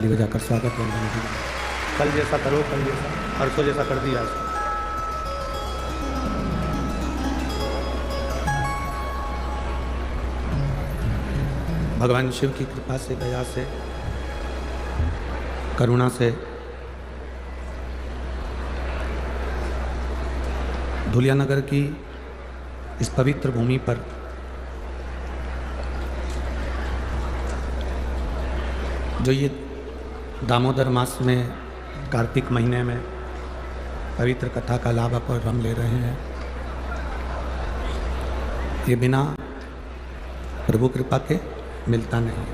बजाकर स्वागत वंदन की। कल जैसा करो, कल जैसा परसों जैसा कर दिया। भगवान शिव की कृपा से, दया से, करुणा से धुलिया नगर की इस पवित्र भूमि पर जो ये दामोदर मास में कार्तिक महीने में पवित्र कथा का लाभ आप और हम ले रहे हैं, ये बिना प्रभु कृपा के मिलता नहीं।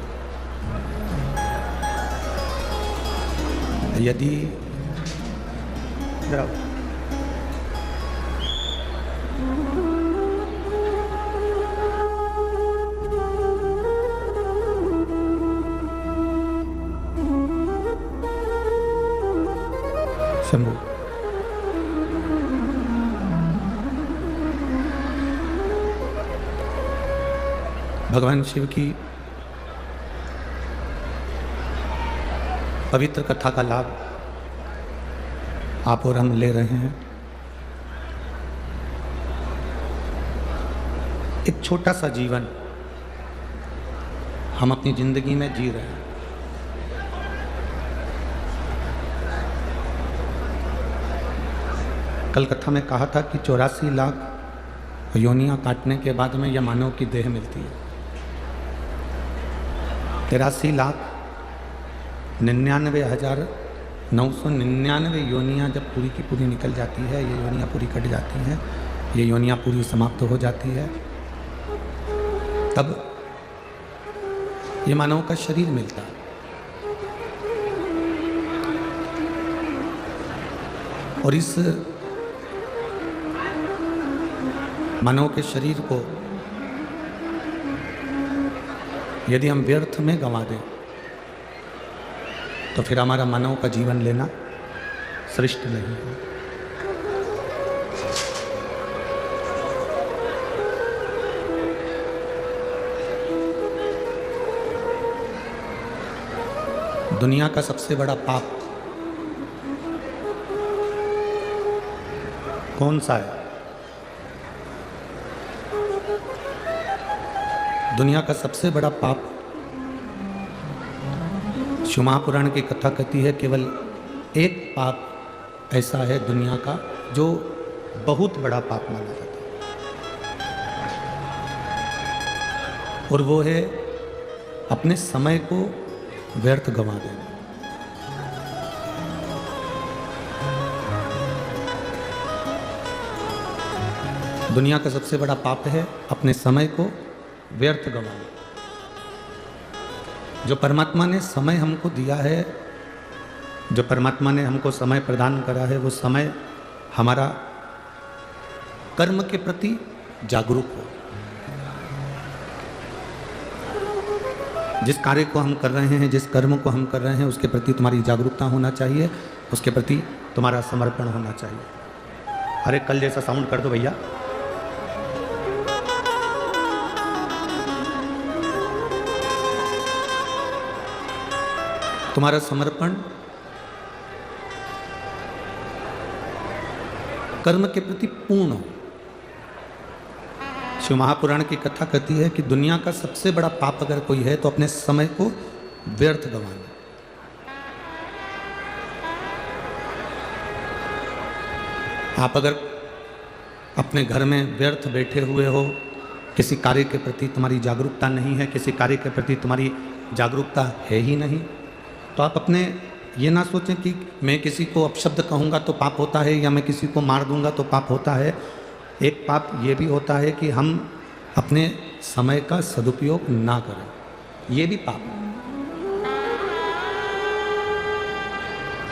यदि शंभु भगवान शिव की पवित्र कथा का लाभ आप और हम ले रहे हैं। एक छोटा सा जीवन हम अपनी जिंदगी में जी रहे हैं। कल कथा में कहा था कि 84 लाख योनियां काटने के बाद में यह मानव की देह मिलती है। 83,99,999 योनियां जब पूरी की पूरी निकल जाती है, ये योनियां पूरी कट जाती हैं, ये योनियां पूरी समाप्त हो जाती है, तब ये मानव का शरीर मिलता है। और इस मानव के शरीर को यदि हम व्यर्थ में गंवा दें तो फिर हमारा मानव का जीवन लेना श्रेष्ठ नहीं है। दुनिया का सबसे बड़ा पाप कौन सा है? दुनिया का सबसे बड़ा पाप, शिव महापुराण की कथा कहती है, केवल एक पाप ऐसा है दुनिया का जो बहुत बड़ा पाप माना जाता है, और वो है अपने समय को व्यर्थ गंवा देना। दुनिया का सबसे बड़ा पाप है अपने समय को व्यर्थ गंवाना। जो परमात्मा ने समय हमको दिया है, जो परमात्मा ने हमको समय प्रदान करा है, वो समय हमारा कर्म के प्रति जागरूक हो। जिस कार्य को हम कर रहे हैं, जिस कर्म को हम कर रहे हैं, उसके प्रति तुम्हारी जागरूकता होना चाहिए, उसके प्रति तुम्हारा समर्पण होना चाहिए। अरे कल जैसा साउंड कर दो भैया। तुम्हारा समर्पण कर्म के प्रति पूर्ण हो। शिव महापुराण की कथा कहती है कि दुनिया का सबसे बड़ा पाप अगर कोई है तो अपने समय को व्यर्थ गंवाना। आप अगर अपने घर में व्यर्थ बैठे हुए हो, किसी कार्य के प्रति तुम्हारी जागरूकता नहीं है, किसी कार्य के प्रति तुम्हारी जागरूकता है ही नहीं, तो आप अपने ये ना सोचें कि मैं किसी को अपशब्द कहूँगा तो पाप होता है, या मैं किसी को मार दूंगा तो पाप होता है। एक पाप ये भी होता है कि हम अपने समय का सदुपयोग ना करें, ये भी पाप है।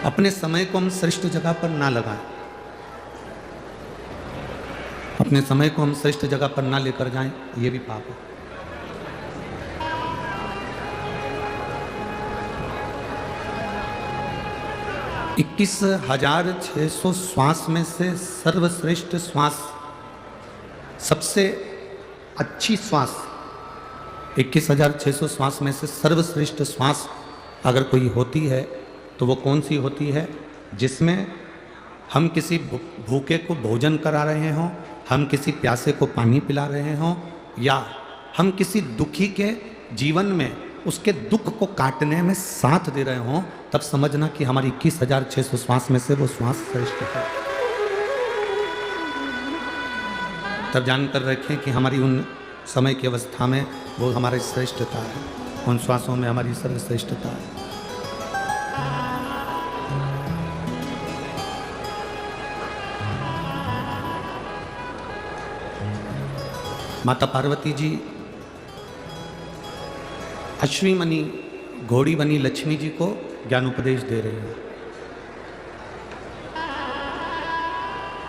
अपने समय को हम श्रेष्ठ जगह पर ना लगाएं, अपने समय को हम श्रेष्ठ जगह पर ना लेकर जाएं, ये भी पाप है। है 21,600 श्वास में से सर्वश्रेष्ठ श्वास, सबसे अच्छी श्वास 21,600 श्वास में से सर्वश्रेष्ठ श्वास अगर कोई होती है तो वो कौन सी होती है? जिसमें हम किसी भूखे को भोजन करा रहे हों, हम किसी प्यासे को पानी पिला रहे हों, या हम किसी दुखी के जीवन में उसके दुख को काटने में साथ दे रहे हों, तब समझना कि हमारी 21,600 श्वास में से वो श्वास श्रेष्ठ है। तब जानकर रखें कि हमारी उन समय की अवस्था में वो हमारी श्रेष्ठता है, उन श्वासों में हमारी सर्वश्रेष्ठता है। माता पार्वती जी अश्विमनी घोड़ी बनी लक्ष्मी जी को ज्ञान उपदेश दे रहे हैं।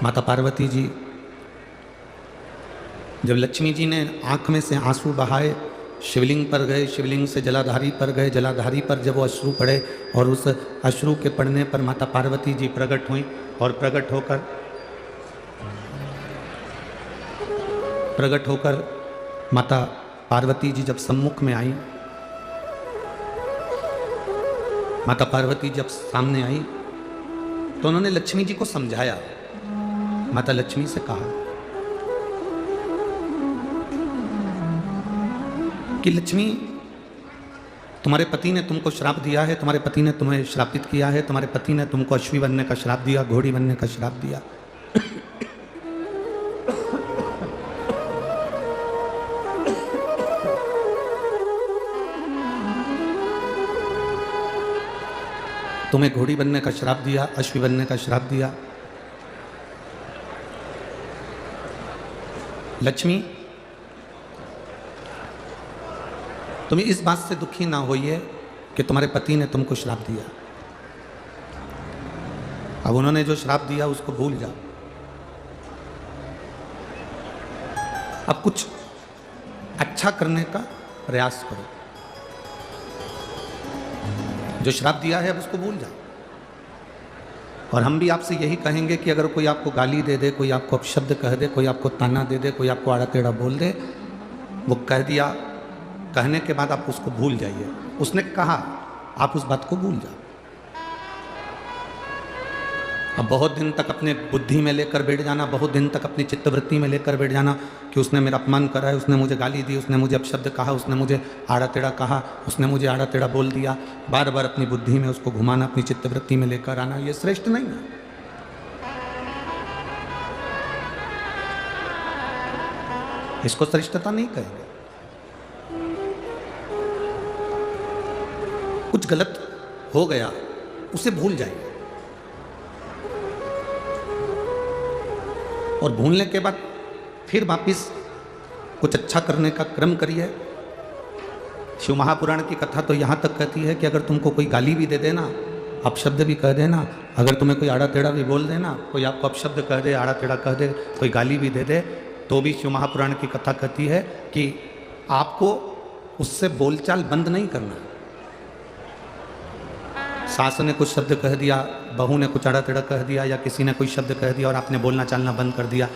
माता पार्वती जी जब लक्ष्मी जी ने आंख में से आंसू बहाए, शिवलिंग पर गए, शिवलिंग से जलाधारी पर गए, जलाधारी पर जब वो अश्रु पड़े और उस अश्रु के पड़ने पर माता पार्वती जी प्रकट हुई और प्रकट होकर माता पार्वती जी जब सम्मुख में आई, माता पार्वती जब सामने आई तो उन्होंने लक्ष्मी जी को समझाया। माता लक्ष्मी से कहा कि लक्ष्मी, तुम्हारे पति ने तुमको श्राप दिया है, तुम्हारे पति ने तुम्हें श्रापित किया है, तुम्हारे पति ने तुमको अश्वी बनने का श्राप दिया, घोड़ी बनने का श्राप दिया। तुम्हें घोड़ी बनने का श्राप दिया, अश्वी बनने का श्राप दिया। लक्ष्मी, तुम इस बात से दुखी ना होइए कि तुम्हारे पति ने तुमको श्राप दिया। अब उन्होंने जो श्राप दिया उसको भूल जाओ। अब कुछ अच्छा करने का प्रयास करो। जो श्राप दिया है अब उसको भूल जाओ। और हम भी आपसे यही कहेंगे कि अगर कोई आपको गाली दे दे, कोई आपको अपशब्द कह दे, कोई आपको ताना दे दे, कोई आपको आड़ा टेढ़ा बोल दे, वो कह दिया, कहने के बाद आप उसको भूल जाइए। उसने कहा, आप उस बात को भूल जाओ। अब बहुत दिन तक अपने बुद्धि में लेकर बैठ जाना, बहुत दिन तक अपनी चित्तवृत्ति में लेकर बैठ जाना कि उसने मेरा अपमान करा है, उसने मुझे गाली दी, उसने मुझे अपशब्द कहा, उसने मुझे आड़ा टेढ़ा कहा, उसने मुझे आड़ा टेढ़ा बोल दिया, बार बार अपनी बुद्धि में उसको घुमाना, अपनी चित्तवृत्ति में लेकर आना, ये श्रेष्ठ नहीं है। इसको श्रेष्ठता नहीं कहेंगे। कुछ गलत हो गया उसे भूल जाइए, और भूलने के बाद फिर वापिस कुछ अच्छा करने का क्रम करिए। शिव महापुराण की कथा तो यहाँ तक कहती है कि अगर तुमको कोई गाली भी दे देना, अपशब्द भी कह देना, अगर तुम्हें कोई आड़ा टेढ़ा भी बोल देना, कोई आपको अपशब्द कह दे, आड़ा टेढ़ा कह दे, कोई गाली भी दे दे, तो भी शिव महापुराण की कथा कहती है कि आपको उससे बोलचाल बंद नहीं करना। सास ने कुछ शब्द कह दिया, बहू ने कुछ आड़ा टेढ़ा कह दिया, या किसी ने कोई शब्द कह दिया और आपने बोलना चालना बंद कर दिया,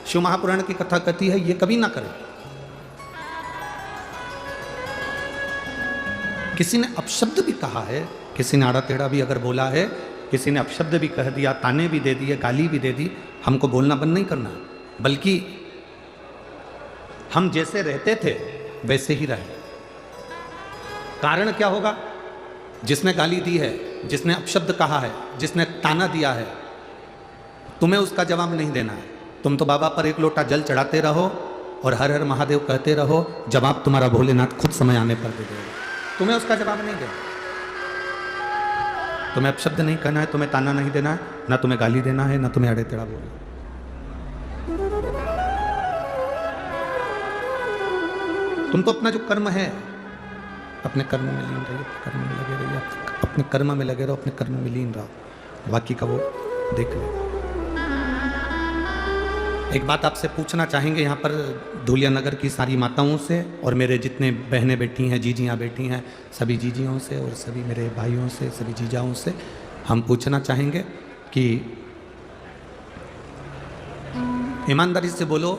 शिव महापुराण की कथा कहती है ये कभी ना करें। किसी ने अपशब्द भी कहा है, किसी ने आड़ा टेढ़ा भी अगर बोला है, किसी ने अपशब्द भी कह दिया, ताने भी दे दिए, गाली भी दे दी, हमको बोलना बंद नहीं करना, बल्कि हम जैसे रहते थे वैसे ही रहे। कारण क्या होगा? जिसने गाली दी है, जिसने अपशब्द कहा है, जिसने ताना दिया है, तुम्हें उसका जवाब नहीं देना है। तुम तो बाबा पर एक लोटा जल चढ़ाते रहो और हर हर महादेव कहते रहो, जवाब तुम्हारा भोलेनाथ खुद समय आने पर दे देगा। तुम्हें उसका जवाब नहीं देना। तुम्हें अपशब्द नहीं कहना है, तुम्हें ताना नहीं देना है, ना तुम्हें गाली देना है, ना तुम्हें अड़े टेढ़ा बोलना। तुम तो अपना जो कर्म है, अपने कर्म में लीन रहिए, कर्म में लगे रहिए, अपने कर्म में लगे रहो, अपने कर्म में लीन रहो, बाकी का वो देख ले। एक बात आपसे पूछना चाहेंगे यहाँ पर धूलिया नगर की सारी माताओं से और मेरे जितने बहनें बैठी हैं, जीजियाँ बैठी हैं, सभी जीजियों से और सभी मेरे भाइयों से, सभी जीजाओं से हम पूछना चाहेंगे कि ईमानदारी से बोलो,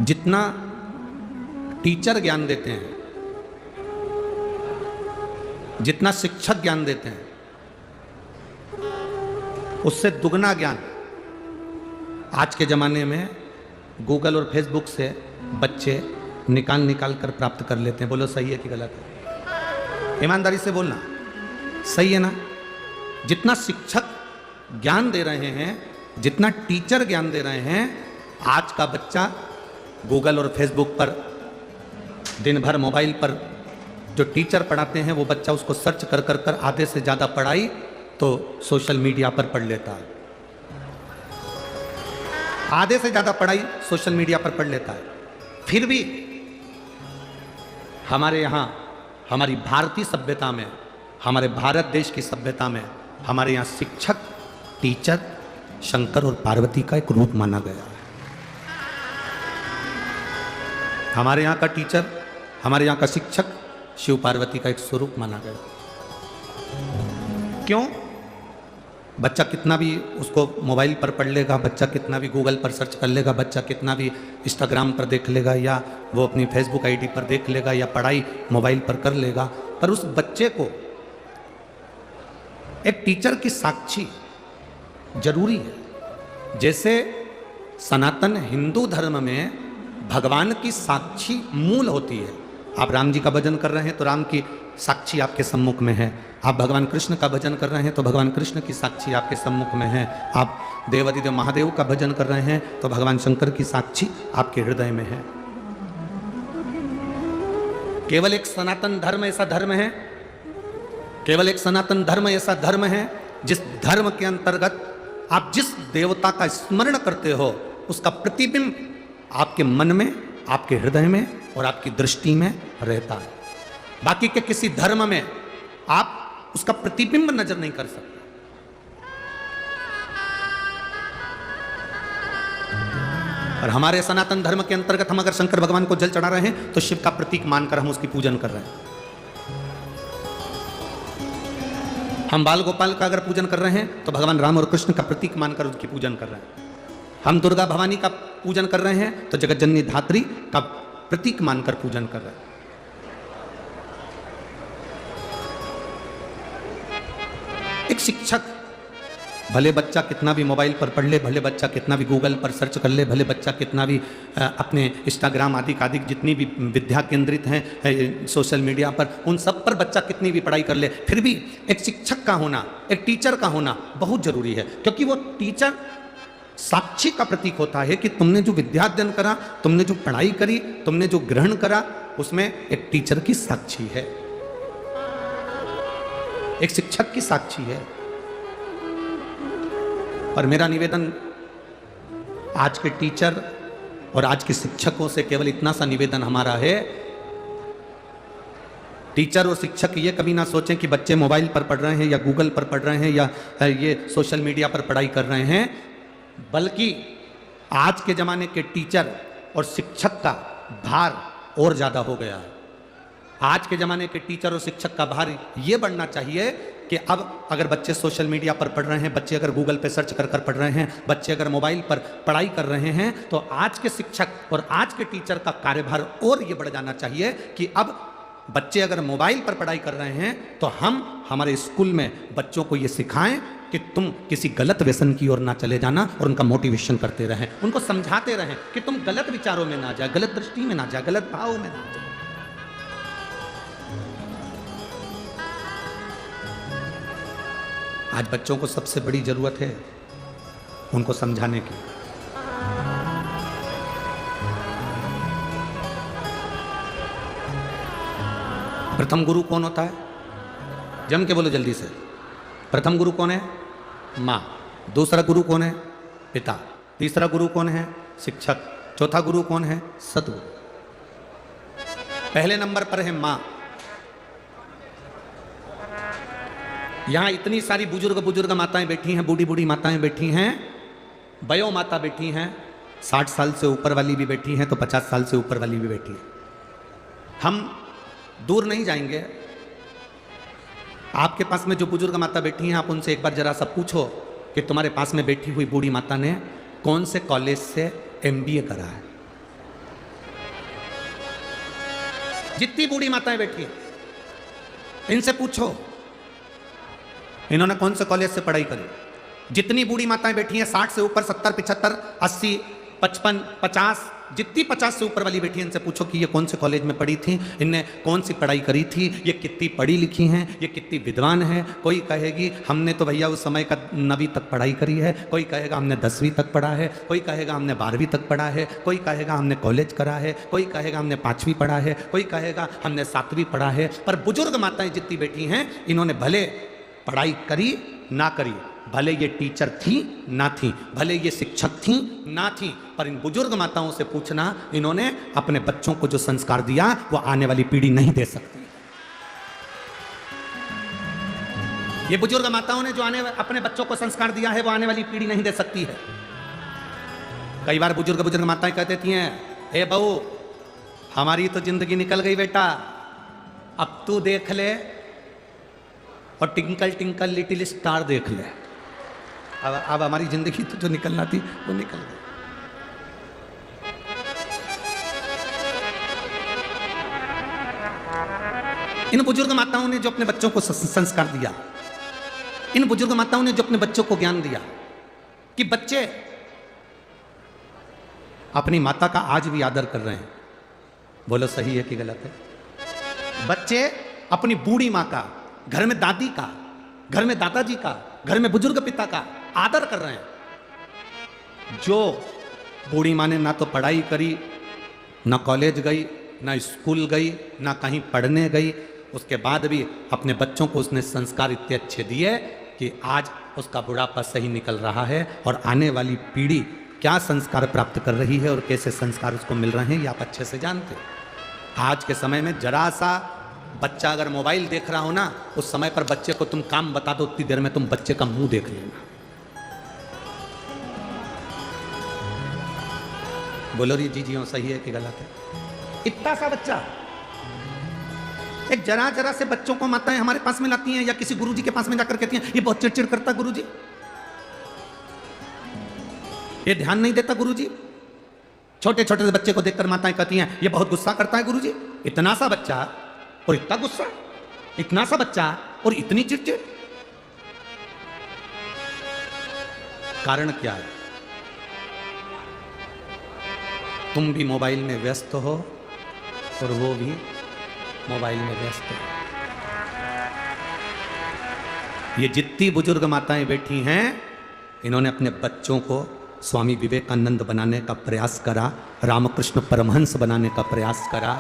जितना टीचर ज्ञान देते हैं जितना शिक्षक ज्ञान देते हैं उससे दुगना ज्ञान आज के ज़माने में गूगल और फेसबुक से बच्चे निकाल कर प्राप्त कर लेते हैं। बोलो सही है कि गलत है? ईमानदारी से बोलना, सही है ना? जितना शिक्षक ज्ञान दे रहे हैं, जितना टीचर ज्ञान दे रहे हैं, आज का बच्चा गूगल और फेसबुक पर दिन भर मोबाइल पर जो टीचर पढ़ाते हैं वो बच्चा उसको सर्च कर आधे से ज़्यादा पढ़ाई तो सोशल मीडिया पर पढ़ लेता है। आधे से ज़्यादा पढ़ाई सोशल मीडिया पर पढ़ लेता है। फिर भी हमारे यहाँ, हमारी भारतीय सभ्यता में, हमारे भारत देश की सभ्यता में हमारे यहाँ शिक्षक, टीचर शंकर और पार्वती का एक रूप माना गया है। हमारे यहाँ का टीचर, हमारे यहाँ का शिक्षक शिव पार्वती का एक स्वरूप माना गया। क्यों? बच्चा कितना भी उसको मोबाइल पर पढ़ लेगा, बच्चा कितना भी गूगल पर सर्च कर लेगा, बच्चा कितना भी इंस्टाग्राम पर देख लेगा या वो अपनी फेसबुक आईडी पर देख लेगा या पढ़ाई मोबाइल पर कर लेगा, पर उस बच्चे को एक टीचर की साक्षी जरूरी है। जैसे सनातन हिंदू धर्म में भगवान की साक्षी मूल होती है। आप राम जी का भजन कर रहे हैं तो राम की साक्षी आपके सम्मुख में है। आप भगवान कृष्ण का भजन कर रहे हैं तो भगवान कृष्ण की साक्षी आपके सम्मुख में है। आप देवादिदेव महादेव का भजन कर रहे हैं तो भगवान शंकर की साक्षी आपके हृदय में है। केवल एक सनातन धर्म ऐसा धर्म है, केवल एक सनातन धर्म ऐसा धर्म है जिस धर्म के अंतर्गत आप जिस देवता का स्मरण करते हो उसका प्रतिबिंब आपके मन में, आपके हृदय में और आपकी दृष्टि में रहता है। बाकी के किसी धर्म में आप उसका प्रतिबिंब नजर नहीं कर सकते। और हमारे सनातन धर्म के अंतर्गत हम अगर शंकर भगवान को जल चढ़ा रहे हैं तो शिव का प्रतीक मानकर हम उसकी पूजन कर रहे हैं। हम बाल गोपाल का अगर पूजन कर रहे हैं तो भगवान राम और कृष्ण का प्रतीक मानकर उसकी पूजन कर रहे हैं। हम दुर्गा भवानी का पूजन कर रहे हैं तो जगतजननी धात्री का प्रतीक मानकर पूजन कर रहे हैं। एक शिक्षक, भले बच्चा कितना भी मोबाइल पर पढ़ ले, भले बच्चा कितना भी गूगल पर सर्च कर ले, भले बच्चा कितना भी अपने इंस्टाग्राम आदि जितनी भी विद्या केंद्रित हैं सोशल मीडिया पर, उन सब पर बच्चा कितनी भी पढ़ाई कर ले, फिर भी एक शिक्षक का होना, एक टीचर का होना बहुत जरूरी है। क्योंकि वो टीचर साक्षी का प्रतीक होता है कि तुमने जो विद्याध्ययन करा, तुमने जो पढ़ाई करी, तुमने जो ग्रहण करा, उसमें एक टीचर की साक्षी है, एक शिक्षक की साक्षी है। और मेरा निवेदन आज के टीचर और आज के शिक्षकों से केवल इतना सा निवेदन हमारा है, टीचर और शिक्षक ये कभी ना सोचें कि बच्चे मोबाइल पर पढ़ रहे हैं या गूगल पर पढ़ रहे हैं या ये सोशल मीडिया पर पढ़ाई कर रहे हैं, बल्कि आज के ज़माने के टीचर और शिक्षक का भार और ज़्यादा हो गया है। आज के ज़माने के टीचर और शिक्षक का भार ये बढ़ना चाहिए कि अब अगर बच्चे सोशल मीडिया पर पढ़ रहे हैं, बच्चे अगर गूगल पे सर्च कर पढ़ रहे हैं, बच्चे अगर मोबाइल पर पढ़ाई कर रहे हैं, तो आज के शिक्षक और आज के टीचर का कार्यभार और ये बढ़ जाना चाहिए कि अब बच्चे अगर मोबाइल पर पढ़ाई कर रहे हैं तो हम हमारे स्कूल में बच्चों को ये सिखाएं कि तुम किसी गलत व्यसन की ओर ना चले जाना, और उनका मोटिवेशन करते रहें, उनको समझाते रहें कि तुम गलत विचारों में ना जाए, गलत दृष्टि में ना जाए, गलत भाव में ना जाए। आज बच्चों को सबसे बड़ी जरूरत है उनको समझाने की। प्रथम गुरु कौन होता है? जम के बोलो जल्दी से। प्रथम गुरु कौन है? माँ। दूसरा गुरु कौन है? पिता। तीसरा गुरु कौन है? शिक्षक। चौथा गुरु कौन है? सतगुरु। पहले नंबर पर है माँ। यहां इतनी सारी बुजुर्ग माताएं बैठी हैं, बूढ़ी बूढ़ी माताएं बैठी हैं, वयो माता बैठी हैं, 60 साल से ऊपर वाली भी बैठी हैं, तो 50 साल से ऊपर वाली भी बैठी है। हम दूर नहीं जाएंगे, आपके पास में जो बुजुर्ग माता बैठी हैं, आप उनसे एक बार जरा सा पूछो कि तुम्हारे पास में बैठी हुई बूढ़ी माता ने कौन से कॉलेज से MBA करा है। जितनी बूढ़ी माताएं बैठी हैं, इनसे पूछो इन्होंने कौन से कॉलेज से पढ़ाई करी। जितनी बूढ़ी माताएं बैठी हैं 60 से ऊपर, 70, 75, 80, 55, 50, जितनी 50 से ऊपर वाली बैठी हैं, इनसे पूछो कि ये कौन से कॉलेज में पढ़ी थी, इनने कौन सी पढ़ाई करी थी, ये कितनी पढ़ी लिखी हैं, ये कितनी विद्वान हैं। कोई कहेगी हमने तो भैया उस समय का 9वीं तक पढ़ाई करी है, कोई कहेगा हमने 10वीं तक पढ़ा है, कोई कहेगा हमने 12वीं तक पढ़ा है, कोई कहेगा हमने कॉलेज करा है, कोई कहेगा हमने 5वीं पढ़ा है, कोई कहेगा हमने 7वीं पढ़ा है। पर बुजुर्ग माताएं जितनी बैठी हैं, इन्होंने भले पढ़ाई करी ना करी, भले ये टीचर थी ना थी, भले ये शिक्षक थी ना थी, पर इन बुजुर्ग माताओं से पूछना इन्होंने अपने बच्चों को जो संस्कार दिया वो आने वाली पीढ़ी नहीं दे सकती। ये बुजुर्ग माताओं ने जो अपने बच्चों को संस्कार दिया है वो आने वाली पीढ़ी नहीं दे सकती है। कई बार बुजुर्ग माताएं कह देती हैं, हे बहू हमारी तो जिंदगी निकल गई बेटा, अब तू देख ले और टिंकल टिंकल लिटिल स्टार देख ले। अब हमारी जिंदगी तो जो निकलना थी वो निकल गई। इन बुजुर्ग माताओं ने जो अपने बच्चों को संस्कार दिया, इन बुजुर्ग माताओं ने जो अपने बच्चों को ज्ञान दिया कि बच्चे अपनी माता का आज भी आदर कर रहे हैं। बोलो सही है कि गलत है? बच्चे अपनी बूढ़ी माँ का, घर में दादी का, घर में दादाजी का, घर में बुजुर्ग पिता का आदर कर रहे हैं। जो बूढ़ी माँ ने ना तो पढ़ाई करी, ना कॉलेज गई, ना स्कूल गई, ना कहीं पढ़ने गई, उसके बाद भी अपने बच्चों को उसने संस्कार इतने अच्छे दिए कि आज उसका बुढ़ापा सही निकल रहा है और आने वाली पीढ़ी क्या संस्कार प्राप्त कर रही है और कैसे संस्कार उसको मिल रहे हैं ये आप अच्छे से जानते हो। आज के समय में जरा सा बच्चा अगर मोबाइल देख रहा हो ना, उस समय पर बच्चे को तुम काम बता दो, उतनी देर में तुम बच्चे का मुंह देख लेना। बोलो री जी हो सही है कि गलत है? इतना सा बच्चा, एक जरा जरा से बच्चों को माताएं हमारे पास में लाती हैं या किसी गुरुजी के पास में जाकर कहती हैं ये बहुत चिड़चिड़ करता गुरुजी, ये ध्यान नहीं देता गुरुजी। छोटे छोटे से बच्चे को देखकर माताएं कहती हैं ये बहुत गुस्सा करता है गुरुजी। इतना सा बच्चा और इतना गुस्सा, इतना सा बच्चा और इतनी चिड़चिड़, कारण क्या है? तुम भी मोबाइल में व्यस्त हो और वो भी मोबाइल में व्यस्त है। ये जितनी बुजुर्ग माताएं बैठी हैं, इन्होंने अपने बच्चों को स्वामी विवेकानंद बनाने का प्रयास करा, रामकृष्ण परमहंस बनाने का प्रयास करा।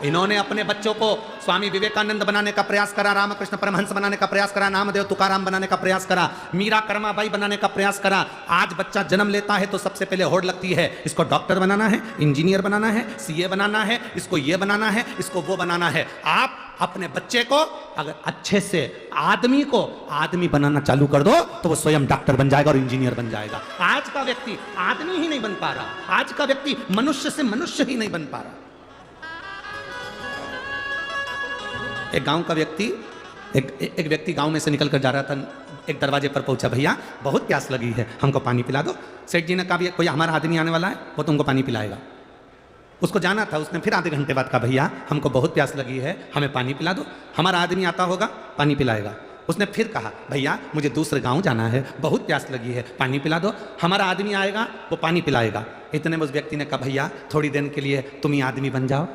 इन्होंने अपने बच्चों को स्वामी विवेकानंद बनाने का प्रयास करा, रामकृष्ण परमहंस बनाने का प्रयास करा, नामदेव तुकाराम बनाने का प्रयास करा, मीरा कर्माबाई बनाने का प्रयास करा। आज बच्चा जन्म लेता है तो सबसे पहले होड़ लगती है, इसको डॉक्टर बनाना है, इंजीनियर बनाना है, सीए बनाना है, इसको ये बनाना है, इसको वो बनाना है। आप अपने बच्चे को अगर अच्छे से आदमी बनाना चालू कर दो तो वो स्वयं डॉक्टर बन जाएगा और इंजीनियर बन जाएगा। आज का व्यक्ति आदमी ही नहीं बन पा रहा, आज का व्यक्ति मनुष्य से मनुष्य ही नहीं बन पा रहा। एक गांव का व्यक्ति, एक व्यक्ति गांव में से निकल कर जा रहा था, एक दरवाजे पर पहुंचा, भैया बहुत प्यास लगी है, हमको पानी पिला दो। सेठ जी ने कहा कोई हमारा आदमी आने वाला है, वो तुमको पानी पिलाएगा। उसको जाना था, उसने फिर आधे घंटे बाद कहा भैया हमको बहुत प्यास लगी है, हमें पानी पिला दो, हमारा आदमी आता होगा पानी पिलाएगा। उसने फिर कहा भैया मुझे दूसरे गांव जाना है, बहुत प्यास लगी है, पानी पिला दो, हमारा आदमी आएगा वो पानी पिलाएगा। इतने में उस व्यक्ति ने कहा भैया थोड़ी देर के लिए तुम ही आदमी बन जाओ।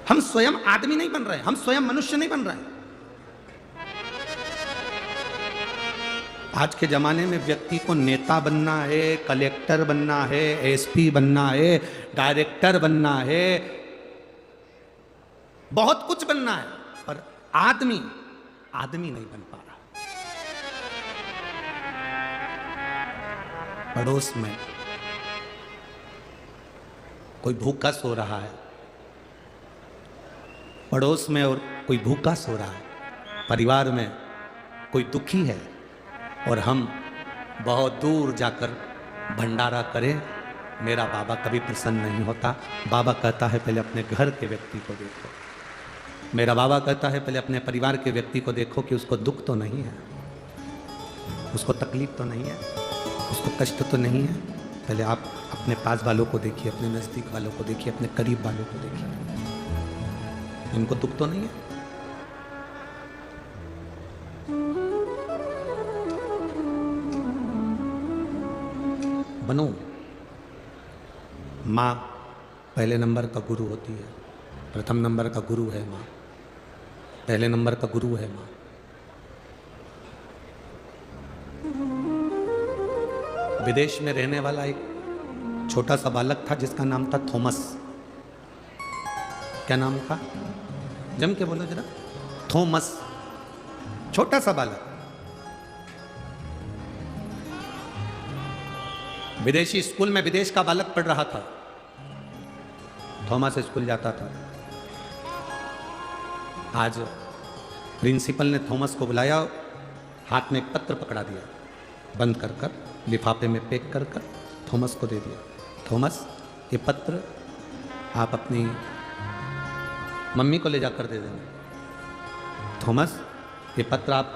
हम स्वयं आदमी नहीं बन रहे, हम स्वयं मनुष्य नहीं बन रहे। आज के जमाने में व्यक्ति को नेता बनना है, कलेक्टर बनना है, एसपी बनना है, डायरेक्टर बनना है, बहुत कुछ बनना है, पर आदमी नहीं बन पा रहा। पड़ोस में कोई भूखा सो रहा है, पड़ोस में और कोई भूखा सो रहा है, परिवार में कोई दुखी है और हम बहुत दूर जाकर भंडारा करें, मेरा बाबा कभी प्रसन्न नहीं होता। बाबा कहता है पहले अपने घर के व्यक्ति को देखो, मेरा बाबा कहता है पहले अपने परिवार के व्यक्ति को देखो कि उसको दुख तो नहीं है, उसको तकलीफ तो नहीं है, उसको कष्ट तो नहीं है। पहले आप अपने पास वालों को देखिए, अपने नज़दीक वालों को देखिए, अपने करीब वालों को देखिए। इनको दुख तो नहीं है? बनो। माँ पहले नंबर का गुरु होती है, प्रथम नंबर का गुरु है माँ, पहले नंबर का गुरु है माँ। विदेश में रहने वाला एक छोटा सा बालक था जिसका नाम था थॉमस। क्या नाम था? जम के बोलो जरा। थॉमस, छोटा सा बालक। विदेशी स्कूल में विदेश का बालक पढ़ रहा था। थॉमस स्कूल जाता था। आज प्रिंसिपल ने थॉमस को बुलाया, हाथ में एक पत्र पकड़ा दिया, बंद कर कर लिफाफे में पैक कर कर थॉमस को दे दिया। थॉमस, ये पत्र आप अपनी मम्मी को ले जाकर दे देना। थॉमस, ये पत्र आप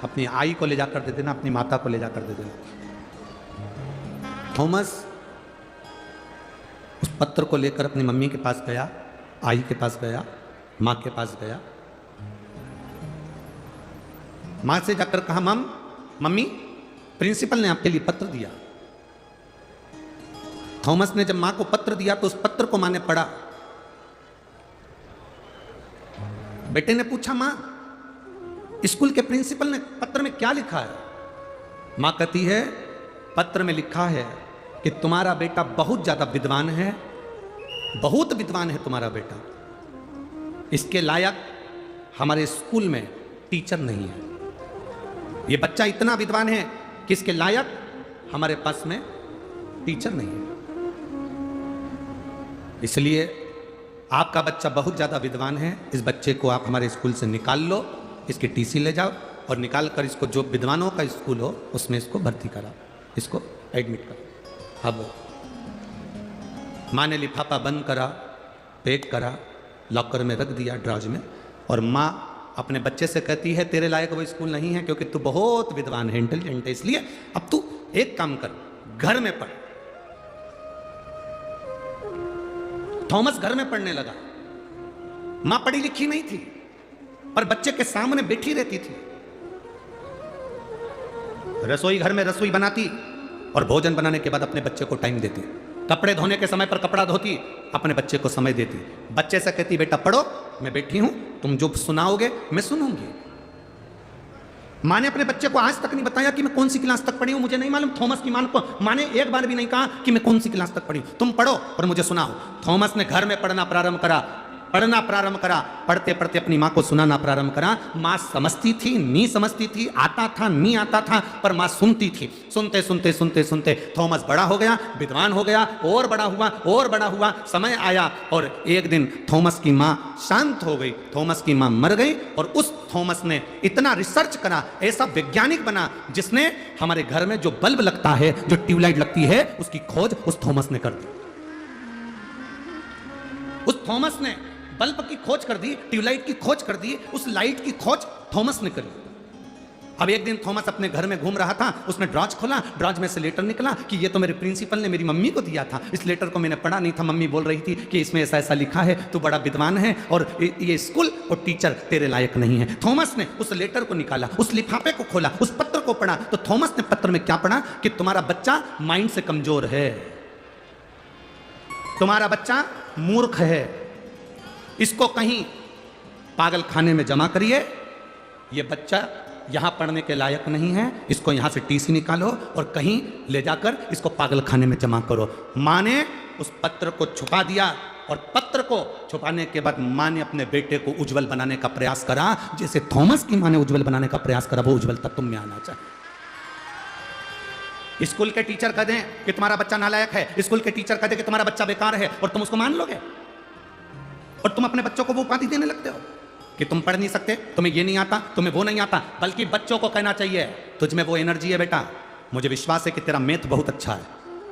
अपनी आई को ले जाकर दे देना, अपनी माता को ले जाकर दे देना। थॉमस उस पत्र को लेकर अपनी मम्मी के पास गया, आई के पास गया, माँ के पास गया। माँ से जाकर कहा, मम्मी प्रिंसिपल ने आपके लिए पत्र दिया। थॉमस ने जब माँ को पत्र दिया तो उस पत्र को माँ ने पढ़ा। बेटे ने पूछा, माँ स्कूल के प्रिंसिपल ने पत्र में क्या लिखा है? माँ कहती है, पत्र में लिखा है कि तुम्हारा बेटा बहुत ज्यादा विद्वान है, बहुत विद्वान है तुम्हारा बेटा, इसके लायक हमारे स्कूल में टीचर नहीं है। ये बच्चा इतना विद्वान है कि इसके लायक हमारे पास में टीचर नहीं है। इसलिए आपका बच्चा बहुत ज्यादा विद्वान है, इस बच्चे को आप हमारे स्कूल से निकाल लो, इसकी टीसी ले जाओ और निकाल कर इसको जो विद्वानों का स्कूल हो उसमें इसको भर्ती कराओ, इसको एडमिट करो। अब माँ ने लिफाफा बंद करा, पैक करा, लॉकर में रख दिया ड्रॉज में, और माँ अपने बच्चे से कहती है, तेरे लायक वो स्कूल नहीं है क्योंकि तू बहुत विद्वान है, इंटेलिजेंट है, इसलिए अब तू एक काम कर, घर में पढ़। थॉमस घर में पढ़ने लगा। माँ पढ़ी लिखी नहीं थी पर बच्चे के सामने बैठी रहती थी। रसोई घर में रसोई बनाती और भोजन बनाने के बाद अपने बच्चे को टाइम देती। कपड़े धोने के समय पर कपड़ा धोती, अपने बच्चे को समय देती। बच्चे से कहती, बेटा पढ़ो, मैं बैठी हूं, तुम जो सुनाओगे मैं सुनूंगी। माँ ने अपने बच्चे को आज तक नहीं बताया कि मैं कौन सी क्लास तक पढ़ी हूं, मुझे नहीं मालूम। थॉमस की माँ ने एक बार भी नहीं कहा कि मैं कौन सी क्लास तक पढ़ी हूं, तुम पढ़ो और मुझे सुनाओ। थॉमस ने घर में पढ़ना प्रारंभ करा, पढ़ते पढ़ते अपनी माँ को सुनाना प्रारंभ करा। माँ समझती थी, नहीं समझती थी, आता था, नहीं आता था, पर माँ सुनती थी। सुनते सुनते सुनते सुनते थॉमस बड़ा हो गया, विद्वान हो गया, और बड़ा हुआ। समय आया और एक दिन थॉमस की माँ शांत हो गई, थॉमस की माँ मर गई, और उस थॉमस ने इतना रिसर्च करा, ऐसा वैज्ञानिक बना जिसने हमारे घर में जो बल्ब लगता है, जो ट्यूबलाइट लगती है, उसकी खोज उस थॉमस ने कर दी। उस थॉमस ने बल्ब की खोज कर दी, ट्यूबलाइट की खोज कर दी, उस लाइट की खोज थॉमस ने करी। अब एक दिन थॉमस अपने घर में घूम रहा था, उसने ड्रॉज खोला, ड्रॉज में से लेटर निकला कि ये तो मेरे प्रिंसिपल ने मेरी मम्मी को दिया था। इस लेटर को मैंने पढ़ा नहीं था, मम्मी बोल रही थी कि इसमें ऐसा ऐसा लिखा है, तू बड़ा विद्वान है और ये स्कूल और टीचर तेरे लायक नहीं है। थॉमस ने उस लेटर को निकाला, उस लिफाफे को खोला, उस पत्र को पढ़ा, तो थॉमस ने पत्र में क्या पढ़ा कि तुम्हारा बच्चा माइंड से कमजोर है, तुम्हारा बच्चा मूर्ख है, इसको कहीं पागल खाने में जमा करिए, ये बच्चा यहां पढ़ने के लायक नहीं है, इसको यहां से टीसी निकालो और कहीं ले जाकर इसको पागल खाने में जमा करो। मां ने उस पत्र को छुपा दिया, और पत्र को छुपाने के बाद मां ने अपने बेटे को उज्जवल बनाने का प्रयास करा, जैसे थॉमस की मां ने उज्जवल बनाने का प्रयास करा, वो उज्जवलता तुम में आना चाहिए। स्कूल के टीचर कह दें कि तुम्हारा बच्चा नालायक है, स्कूल के टीचर कह दें कि तुम्हारा बच्चा बेकार है, और तुम उसको मान लोगे और तुम अपने बच्चों को वो उपाधि देने लगते हो कि तुम पढ़ नहीं सकते, तुम्हें ये नहीं आता, तुम्हें वो नहीं आता। बल्कि बच्चों को कहना चाहिए, तुझ में वो एनर्जी है बेटा, मुझे विश्वास है कि तेरा मैथ बहुत अच्छा है,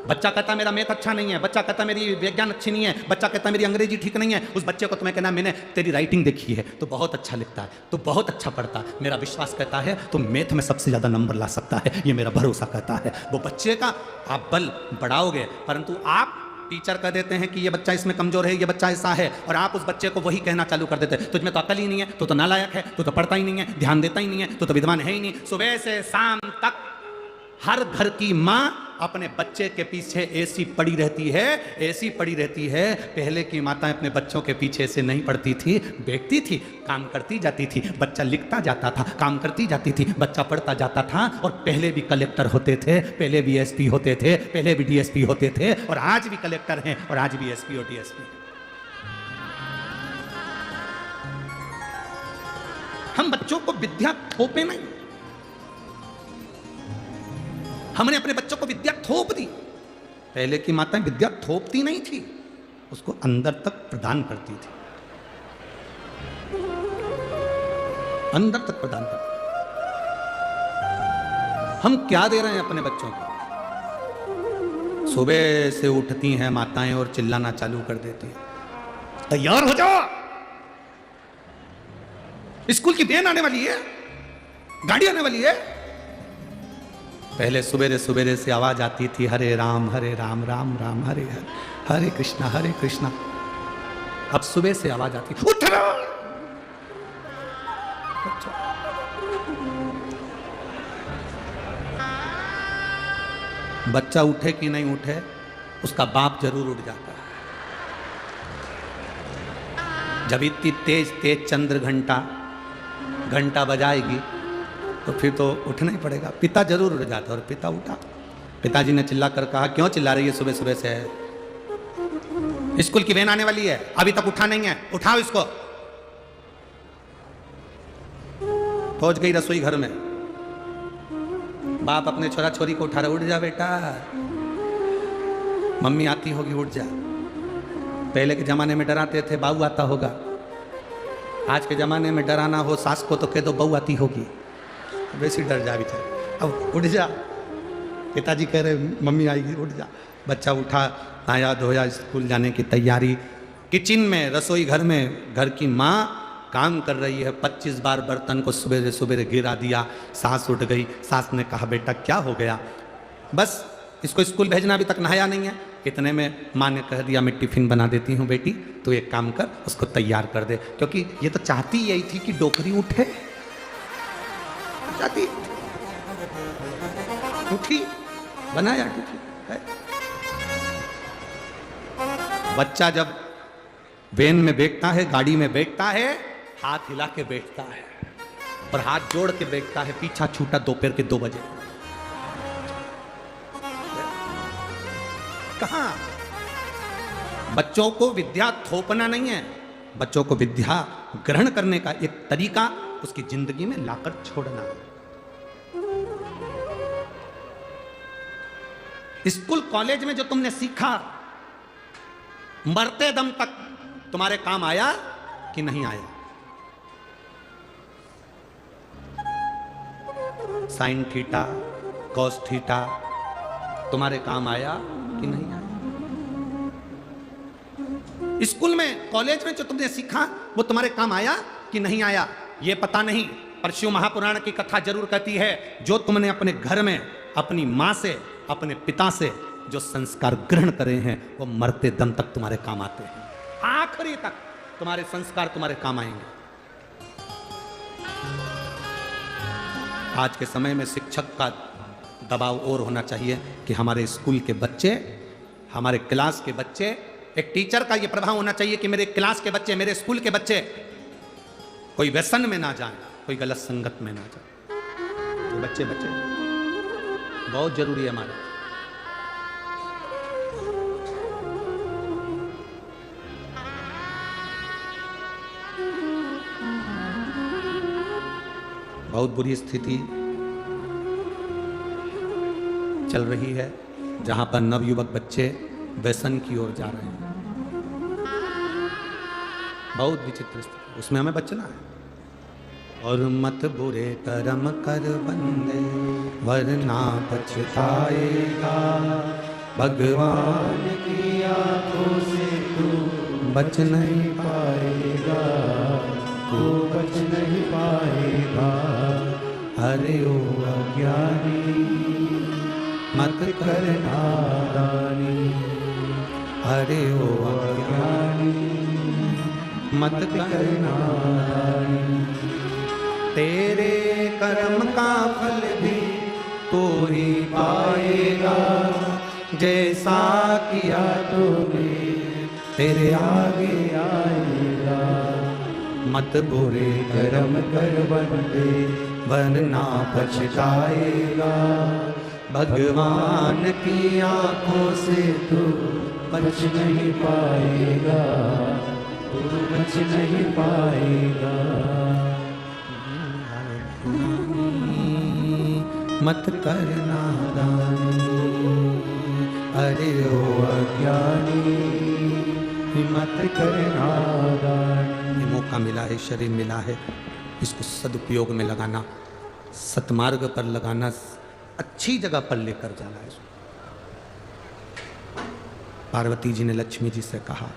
बच्चा कहता मेरा मैथ अच्छा नहीं है, बच्चा कहता मेरी विज्ञान अच्छी नहीं है, बच्चा कहता मेरी अंग्रेजी ठीक नहीं है। उस बच्चे को तुम्हें कहना मैंने तेरी राइटिंग देखी है तो बहुत अच्छा लिखता है, तो बहुत अच्छा पढ़ता है, मेरा विश्वास कहता है तो मैथ में सबसे ज़्यादा नंबर ला सकता है, ये मेरा भरोसा कहता है। वो बच्चे का आप बल बढ़ाओगे, परंतु आप टीचर कह देते हैं कि ये बच्चा इसमें कमजोर है, ये बच्चा ऐसा है, और आप उस बच्चे को वही कहना चालू कर देते हैं तुझमें तो अकल ही नहीं है, तो नालायक है, तो पढ़ता ही नहीं है, ध्यान देता ही नहीं है, तो विद्वान है ही नहीं। सुबह से शाम तक हर घर की माँ अपने बच्चे के पीछे ऐसी पड़ी रहती है, ऐसी पड़ी रहती है। पहले की माताएं अपने बच्चों के पीछे से नहीं पड़ती थी, बैठती थी, काम करती जाती थी, बच्चा लिखता जाता था, काम करती जाती थी, बच्चा पढ़ता जाता था। और पहले भी कलेक्टर होते थे, पहले भी एसपी होते थे, पहले भी डीएसपी होते थे, और आज भी कलेक्टर हैं, और आज भी एसपी और डीएसपी। हम बच्चों को विद्या थोपे नहीं, हमने अपने बच्चों को विद्या थोप दी। पहले की माताएं विद्या थोपती नहीं थी, उसको अंदर तक प्रदान करती थी, अंदर तक प्रदान करती। हम क्या दे रहे हैं अपने बच्चों को? सुबह से उठती हैं माताएं और चिल्लाना चालू कर देती हैं तैयार हो जाओ, स्कूल की वैन आने वाली है, गाड़ी आने वाली है। पहले सवेरे सवेरे से आवाज आती थी हरे राम राम राम हरे हरे, हरे कृष्णा। अब सुबह से आवाज आती उठ रहा। बच्चा उठे कि नहीं उठे, उसका बाप जरूर उठ जाता है। जब इतनी तेज तेज चंद्र घंटा बजाएगी तो फिर तो उठना ही पड़ेगा। पिता जरूर उठ जाता, और पिता उठा। पिताजी ने चिल्ला कर कहा क्यों चिल्ला रही है सुबह सुबह से? स्कूल की वैन आने वाली है, अभी तक उठा नहीं है, उठाओ इसको। पहुंच गई रसोई घर में, बाप अपने छोरा छोरी को उठा रहा, उठ जा बेटा, मम्मी आती होगी, उठ जा। पहले के जमाने में डराते थे बहू आता होगा, आज के जमाने में डराना हो सास को तो कह दो बहू आती होगी, वैसे डर जा बेचारे। अब उठ जा, पिताजी कह रहे मम्मी आएगी, उठ जा। बच्चा उठा, नहाया धोया, स्कूल जाने की तैयारी। किचन में, रसोई घर में घर की माँ काम कर रही है, 25 बार बर्तन को सुबह सुबह गिरा दिया। सास उठ गई, सास ने कहा बेटा क्या हो गया? बस इसको स्कूल भेजना, अभी तक नहाया नहीं है। इतने में माँ ने कह दिया मैं टिफिन बना देती हूँ बेटी, तो एक काम कर उसको तैयार कर दे, क्योंकि ये तो चाहती यही थी कि डोकरी उठे। चाहती उठी, बनाया टिफिन। बच्चा जब वैन में बैठता है, गाड़ी में बैठता है, हाथ हिला के बैठता है और हाथ जोड़ के बैठता है। पीछा छूटा दोपहर के 2 बजे। कहां? बच्चों को विद्या थोपना नहीं है, बच्चों को विद्या ग्रहण करने का एक तरीका उसकी जिंदगी में लाकर छोड़ना। स्कूल कॉलेज में जो तुमने सीखा, मरते दम तक तुम्हारे काम आया कि नहीं आया? साइन थीटा, कॉस थीटा तुम्हारे काम आया कि नहीं आया? स्कूल में, कॉलेज में जो तुमने सीखा वो तुम्हारे काम आया कि नहीं आया? ये पता नहीं, पर शिव महापुराण की कथा जरूर कहती है जो तुमने अपने घर में अपनी मां से, अपने पिता से जो संस्कार ग्रहण करे हैं वो मरते दम तक तुम्हारे काम आते हैं। आखिरी तक तुम्हारे संस्कार तुम्हारे काम आएंगे। आज के समय में शिक्षक का दबाव और होना चाहिए कि हमारे स्कूल के बच्चे, हमारे क्लास के बच्चे, एक टीचर का ये प्रभाव होना चाहिए कि मेरे क्लास के बच्चे, मेरे स्कूल के बच्चे कोई व्यसन में ना जाए, कोई गलत संगत में ना जाए। बच्चे बहुत जरूरी है हमारे। बहुत बुरी स्थिति चल रही है जहां पर नवयुवक बच्चे व्यसन की ओर जा रहे हैं। बहुत विचित्र स्थिति, उसमें हमें बचना है। और मत बुरे कर्म कर बंदे वरना पछताएगा, भगवान की आंखों से तू बच नहीं पाएगा, तू बच नहीं पाएगा। अरे ओ अज्ञानी मत कर नादानी, अरे ओ अज्ञानी मत कर नादानी। तेरे कर्म का फल भी तू ही पाएगा, जैसा किया तूने तेरे आगे आएगा। मत बुरे कर्म कर बंदे वरना पछताएगा, भगवान की आंखों से तू बच नहीं पाएगा, तू बच नहीं पाएगा। मत कर नादानी, अरे ओ अज्ञानी मत कर नादानी। ये मौका मिला है, शरीर मिला है, इसको सदुपयोग में लगाना, सतमार्ग पर लगाना, अच्छी जगह पर लेकर जाना है। पार्वती जी ने लक्ष्मी जी से कहा,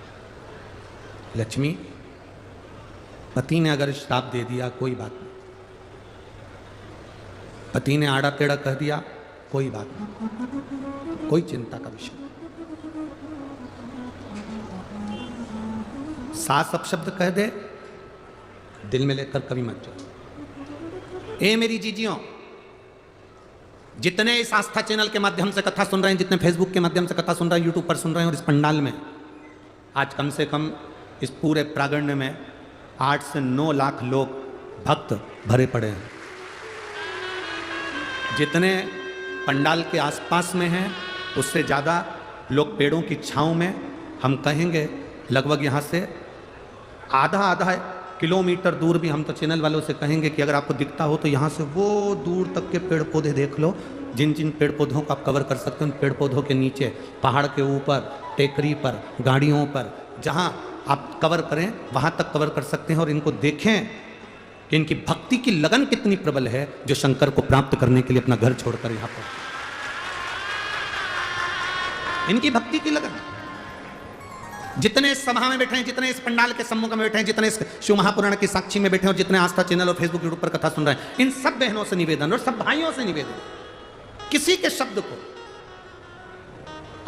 लक्ष्मी पति ने अगर श्राप दे दिया कोई बात नहीं, पति ने आड़ा टेढ़ा कह दिया कोई बात नहीं, कोई चिंता का विषय नहीं। सास अपशब्द कह दे दिल में लेकर कभी मत जाओ। ए मेरी जीजियों, जितने इस आस्था चैनल के माध्यम से कथा सुन रहे हैं, जितने फेसबुक के माध्यम से कथा सुन रहे हैं, यूट्यूब पर सुन रहे हैं, और इस पंडाल में आज कम से कम इस पूरे प्रांगण में 8 से 9 लाख लोग भक्त भरे पड़े हैं। जितने पंडाल के आसपास में हैं उससे ज़्यादा लोग पेड़ों की छांव में, हम कहेंगे लगभग यहाँ से आधा किलोमीटर दूर भी, हम तो चैनल वालों से कहेंगे कि अगर आपको दिखता हो तो यहाँ से वो दूर तक के पेड़ पौधे देख लो, जिन जिन पेड़ पौधों को आप कवर कर सकते हो, उन पेड़ पौधों के नीचे, पहाड़ के ऊपर, टेकरी पर, गाड़ियों पर, जहाँ आप कवर करें वहाँ तक कवर कर सकते हैं। और इनको देखें कि इनकी भक्ति की लगन कितनी प्रबल है, जो शंकर को प्राप्त करने के लिए अपना घर छोड़कर यहाँ पर, इनकी भक्ति की लगन। जितने इस सभा में बैठे हैं, जितने इस पंडाल के सम्मुख में बैठे हैं, जितने इस शिव महापुराण की साक्षी में बैठे हैं, और जितने आस्था चैनल और फेसबुक यूट्यूब पर कथा सुन रहे हैं, इन सब बहनों से निवेदन और सब भाइयों से निवेदन, किसी के शब्द को,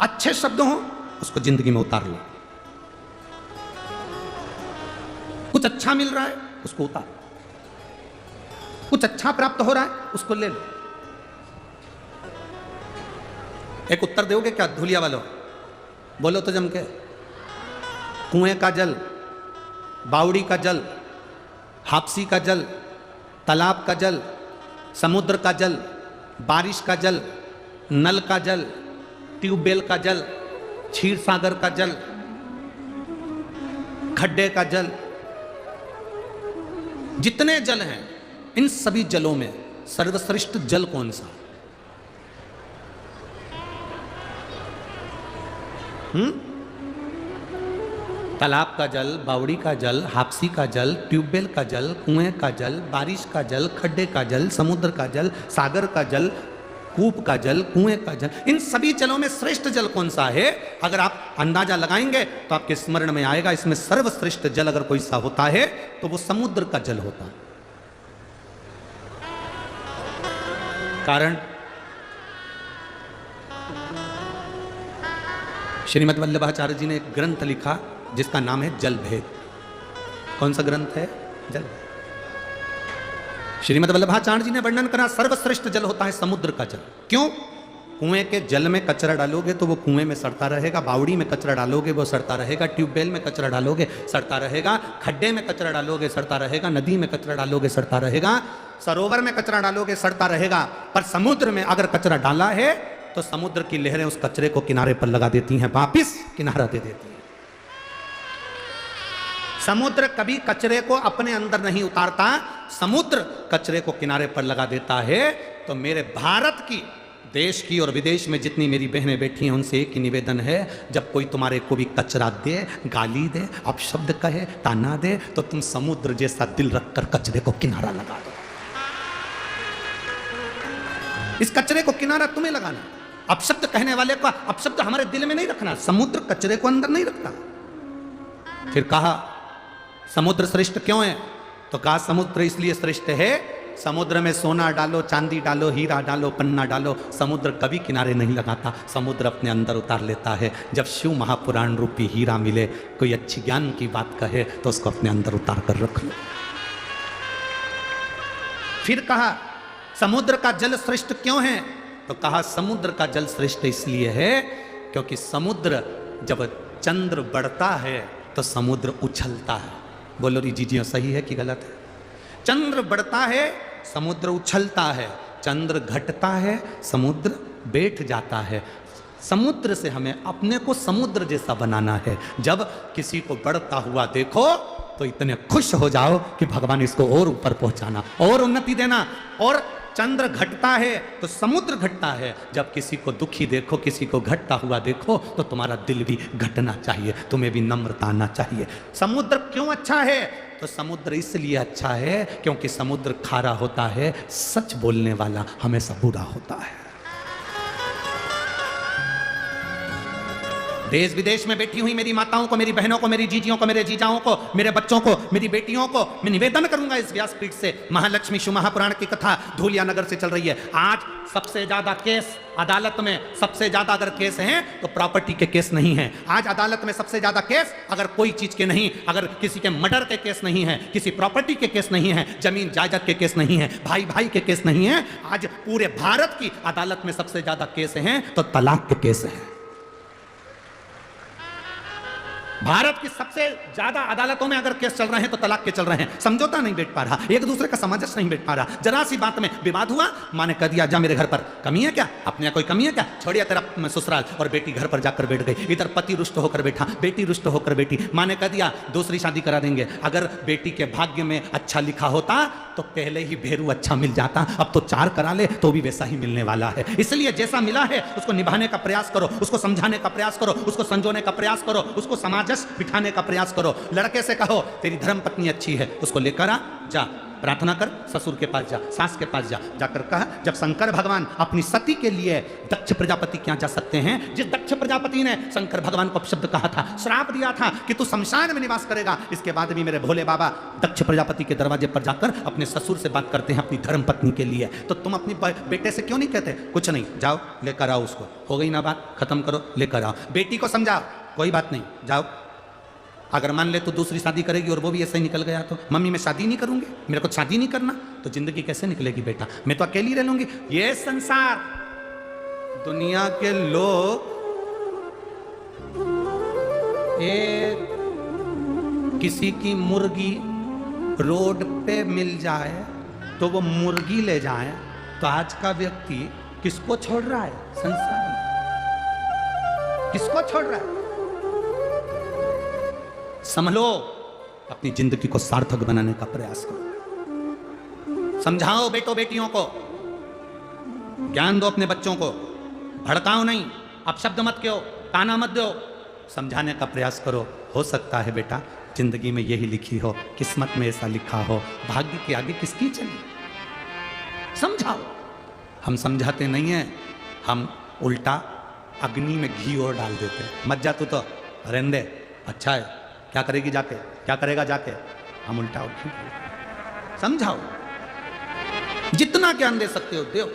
अच्छे शब्द हो उसको जिंदगी में उतार लो। कुछ अच्छा मिल रहा है उसको उतार, कुछ अच्छा प्राप्त हो रहा है उसको ले लो। एक उत्तर दोगे क्या धुलिया वालों? बोलो तो जम के। कुएं का जल, बावड़ी का जल, हापसी का जल, तालाब का जल, समुद्र का जल, बारिश का जल, नल का जल, ट्यूबवेल का जल, क्षीर सागर का जल, खड्डे का जल, जितने जल हैं इन सभी जलों में सर्वश्रेष्ठ जल कौन सा? तालाब का जल, बावड़ी का जल, हापसी का जल, ट्यूबवेल का जल, कुएं का जल, बारिश का जल, खड्डे का जल, समुद्र का जल, सागर का जल, कूप का जल, कुएं का जल, इन सभी जलों में श्रेष्ठ जल कौन सा है? अगर आप अंदाजा लगाएंगे तो आपके स्मरण में आएगा, इसमें सर्वश्रेष्ठ जल अगर कोई सा होता है तो वो समुद्र का जल होता है। कारण श्रीमद् वल्लभाचार्य जी ने एक ग्रंथ लिखा जिसका नाम है जल भेद। कौन सा ग्रंथ है? जल। श्रीमद् वल्लभाचार्य जी ने वर्णन करा सर्वश्रेष्ठ जल होता है समुद्र का जल। क्यों? कुएं के जल में कचरा डालोगे तो वो कुएं में सड़ता रहेगा, बावड़ी में कचरा डालोगे वो सड़ता रहेगा, ट्यूबवेल में कचरा डालोगे सड़ता रहेगा, खड्डे में कचरा डालोगे सड़ता रहेगा, नदी में कचरा डालोगे सड़ता रहेगा, सरोवर में कचरा डालोगे सड़ता रहेगा। पर समुद्र में अगर कचरा डाला है तो समुद्र की लहरें उस कचरे को किनारे पर लगा देती हैं, वापिस किनारा दे देती हैं। समुद्र कभी कचरे को अपने अंदर नहीं उतारता, समुद्र कचरे को किनारे पर लगा देता है। तो मेरे भारत की, देश की और विदेश में जितनी मेरी बहनें बैठी हैं उनसे एक ही निवेदन है, जब कोई तुम्हारे को भी कचरा दे, गाली दे, अपशब्द कहे, ताना दे, तो तुम समुद्र जैसा दिल रखकर कचरे को किनारा लगा दो। इस कचरे को किनारा तुम्हें लगाना। अपशब्द कहने वाले का अपशब्द हमारे दिल में नहीं रखना, समुद्र कचरे को अंदर नहीं रखता। फिर कहा समुद्र श्रेष्ठ क्यों है? तो कहा समुद्र इसलिए श्रेष्ठ है, समुद्र में सोना डालो, चांदी डालो, हीरा डालो, पन्ना डालो, समुद्र कभी किनारे नहीं लगाता, समुद्र अपने अंदर उतार लेता है। जब शिव महापुराण रूपी हीरा मिले, कोई अच्छी ज्ञान की बात कहे तो उसको अपने अंदर उतार कर रख लो। फिर कहा समुद्र का जल श्रेष्ठ क्यों है? तो कहा समुद्र का जल श्रेष्ठ इसलिए है क्योंकि समुद्र जब चंद्र बढ़ता है तो समुद्र उछलता है। बोलो री जीजियो सही है कि गलत है? चंद्र बढ़ता है समुद्र उछलता है, चंद्र घटता है समुद्र बैठ जाता है। समुद्र से हमें अपने को समुद्र जैसा बनाना है। जब किसी को बढ़ता हुआ देखो तो इतने खुश हो जाओ कि भगवान इसको और ऊपर पहुंचाना और उन्नति देना। और चंद्र घटता है तो समुद्र घटता है। जब किसी को दुखी देखो, किसी को घटता हुआ देखो तो तुम्हारा दिल भी घटना चाहिए, तुम्हें भी नम्रता आना चाहिए। समुद्र क्यों अच्छा है? तो समुद्र इसलिए अच्छा है क्योंकि समुद्र खारा होता है, सच बोलने वाला हमेशा बुरा होता है। देश विदेश में बैठी हुई मेरी माताओं को, मेरी बहनों को, मेरी जीजियों को, मेरे जीजाओं को, मेरे बच्चों को, मेरी बेटियों को मैं निवेदन करूंगा इस व्यासपीठ से, महालक्ष्मी शिव महापुराण की कथा धूलिया नगर से चल रही है। आज सबसे ज्यादा केस अदालत में, सबसे ज्यादा अगर केस हैं तो प्रॉपर्टी के केस नहीं है। आज अदालत में सबसे ज्यादा केस अगर कोई चीज के नहीं, अगर किसी के मर्डर के केस नहीं है, किसी प्रॉपर्टी के केस नहीं है, जमीन जायदाद के केस नहीं है, भाई भाई के केस नहीं है। आज पूरे भारत की अदालत में सबसे ज्यादा केस हैं तो तलाक के केस हैं। भारत की सबसे ज्यादा अदालतों में अगर केस चल रहे हैं तो तलाक के चल रहे हैं। समझौता नहीं बैठ पा रहा, एक दूसरे का सामंजस्य नहीं बैठ पा रहा। जरा सी बात में विवाद हुआ, मां ने कह दिया जा मेरे घर पर, कमी है क्या? अपने यहाँ कोई कमी है क्या? छोड़िए तेरा ससुराल। और बेटी घर पर जाकर बैठ गई। इधर पति रुष्ट होकर बैठा, बेटी रुष्ट होकर बैठी। मां ने कह दिया दूसरी शादी करा देंगे। अगर बेटी के भाग्य में अच्छा लिखा होता तो पहले ही भेरू अच्छा मिल जाता, अब तो 4 करा ले तो भी वैसा ही मिलने वाला है। इसलिए जैसा मिला है उसको निभाने का प्रयास करो, उसको समझाने का प्रयास करो, उसको संजोने का प्रयास करो, उसको सामंजस्य बिठाने का प्रयास करो। लड़के से कहो तेरी धर्म पत्नी अच्छी है, उसको लेकर आ, जा प्रार्थना कर, ससुर के पास जा, सास के पास जा। जाकर कहा जब शंकर भगवान अपनी सती के लिए दक्ष प्रजापति के यहाँ जा सकते हैं, जिस दक्ष प्रजापति ने शंकर भगवान को अपशब्द कहा था, श्राप दिया था कि तू शमशान में निवास करेगा, इसके बाद भी मेरे भोले बाबा दक्ष प्रजापति के दरवाजे पर जाकर अपने ससुर से बात करते हैं अपनी धर्म पत्नी के लिए। तो तुम अपनी बेटे से क्यों नहीं कहते कुछ नहीं, जाओ लेकर आओ उसको, हो गई ना बात, खत्म करो, लेकर आओ। बेटी को समझाओ कोई बात नहीं, जाओ। अगर मान ले तो दूसरी शादी करेगी और वो भी ऐसे ही निकल गया तो मम्मी मैं शादी नहीं करूंगी, मेरे को शादी नहीं करना, तो जिंदगी कैसे निकलेगी बेटा? मैं तो अकेली रह लूंगी। ये संसार, दुनिया के लोग किसी की मुर्गी रोड पे मिल जाए तो वो मुर्गी ले जाए, तो आज का व्यक्ति किसको छोड़ रहा है? संसार में किसको छोड़ रहा है? संभलो, अपनी जिंदगी को सार्थक बनाने का प्रयास करो। समझाओ बेटों बेटियों को, ज्ञान दो अपने बच्चों को, भड़काओ नहीं, अपशब्द मत कहो, ताना मत दो, समझाने का प्रयास करो। हो सकता है बेटा जिंदगी में यही लिखी हो, किस्मत में ऐसा लिखा हो, भाग्य के आगे किसकी चली? समझाओ। हम समझाते नहीं हैं, हम उल्टा अग्नि में घी और डाल देते हैं। मत जा तू तो रहने दे, अच्छा है, क्या करेगी जाके, क्या करेगा जाके, हम उल्टा उठी। समझाओ, जितना ज्ञान दे सकते हो दो।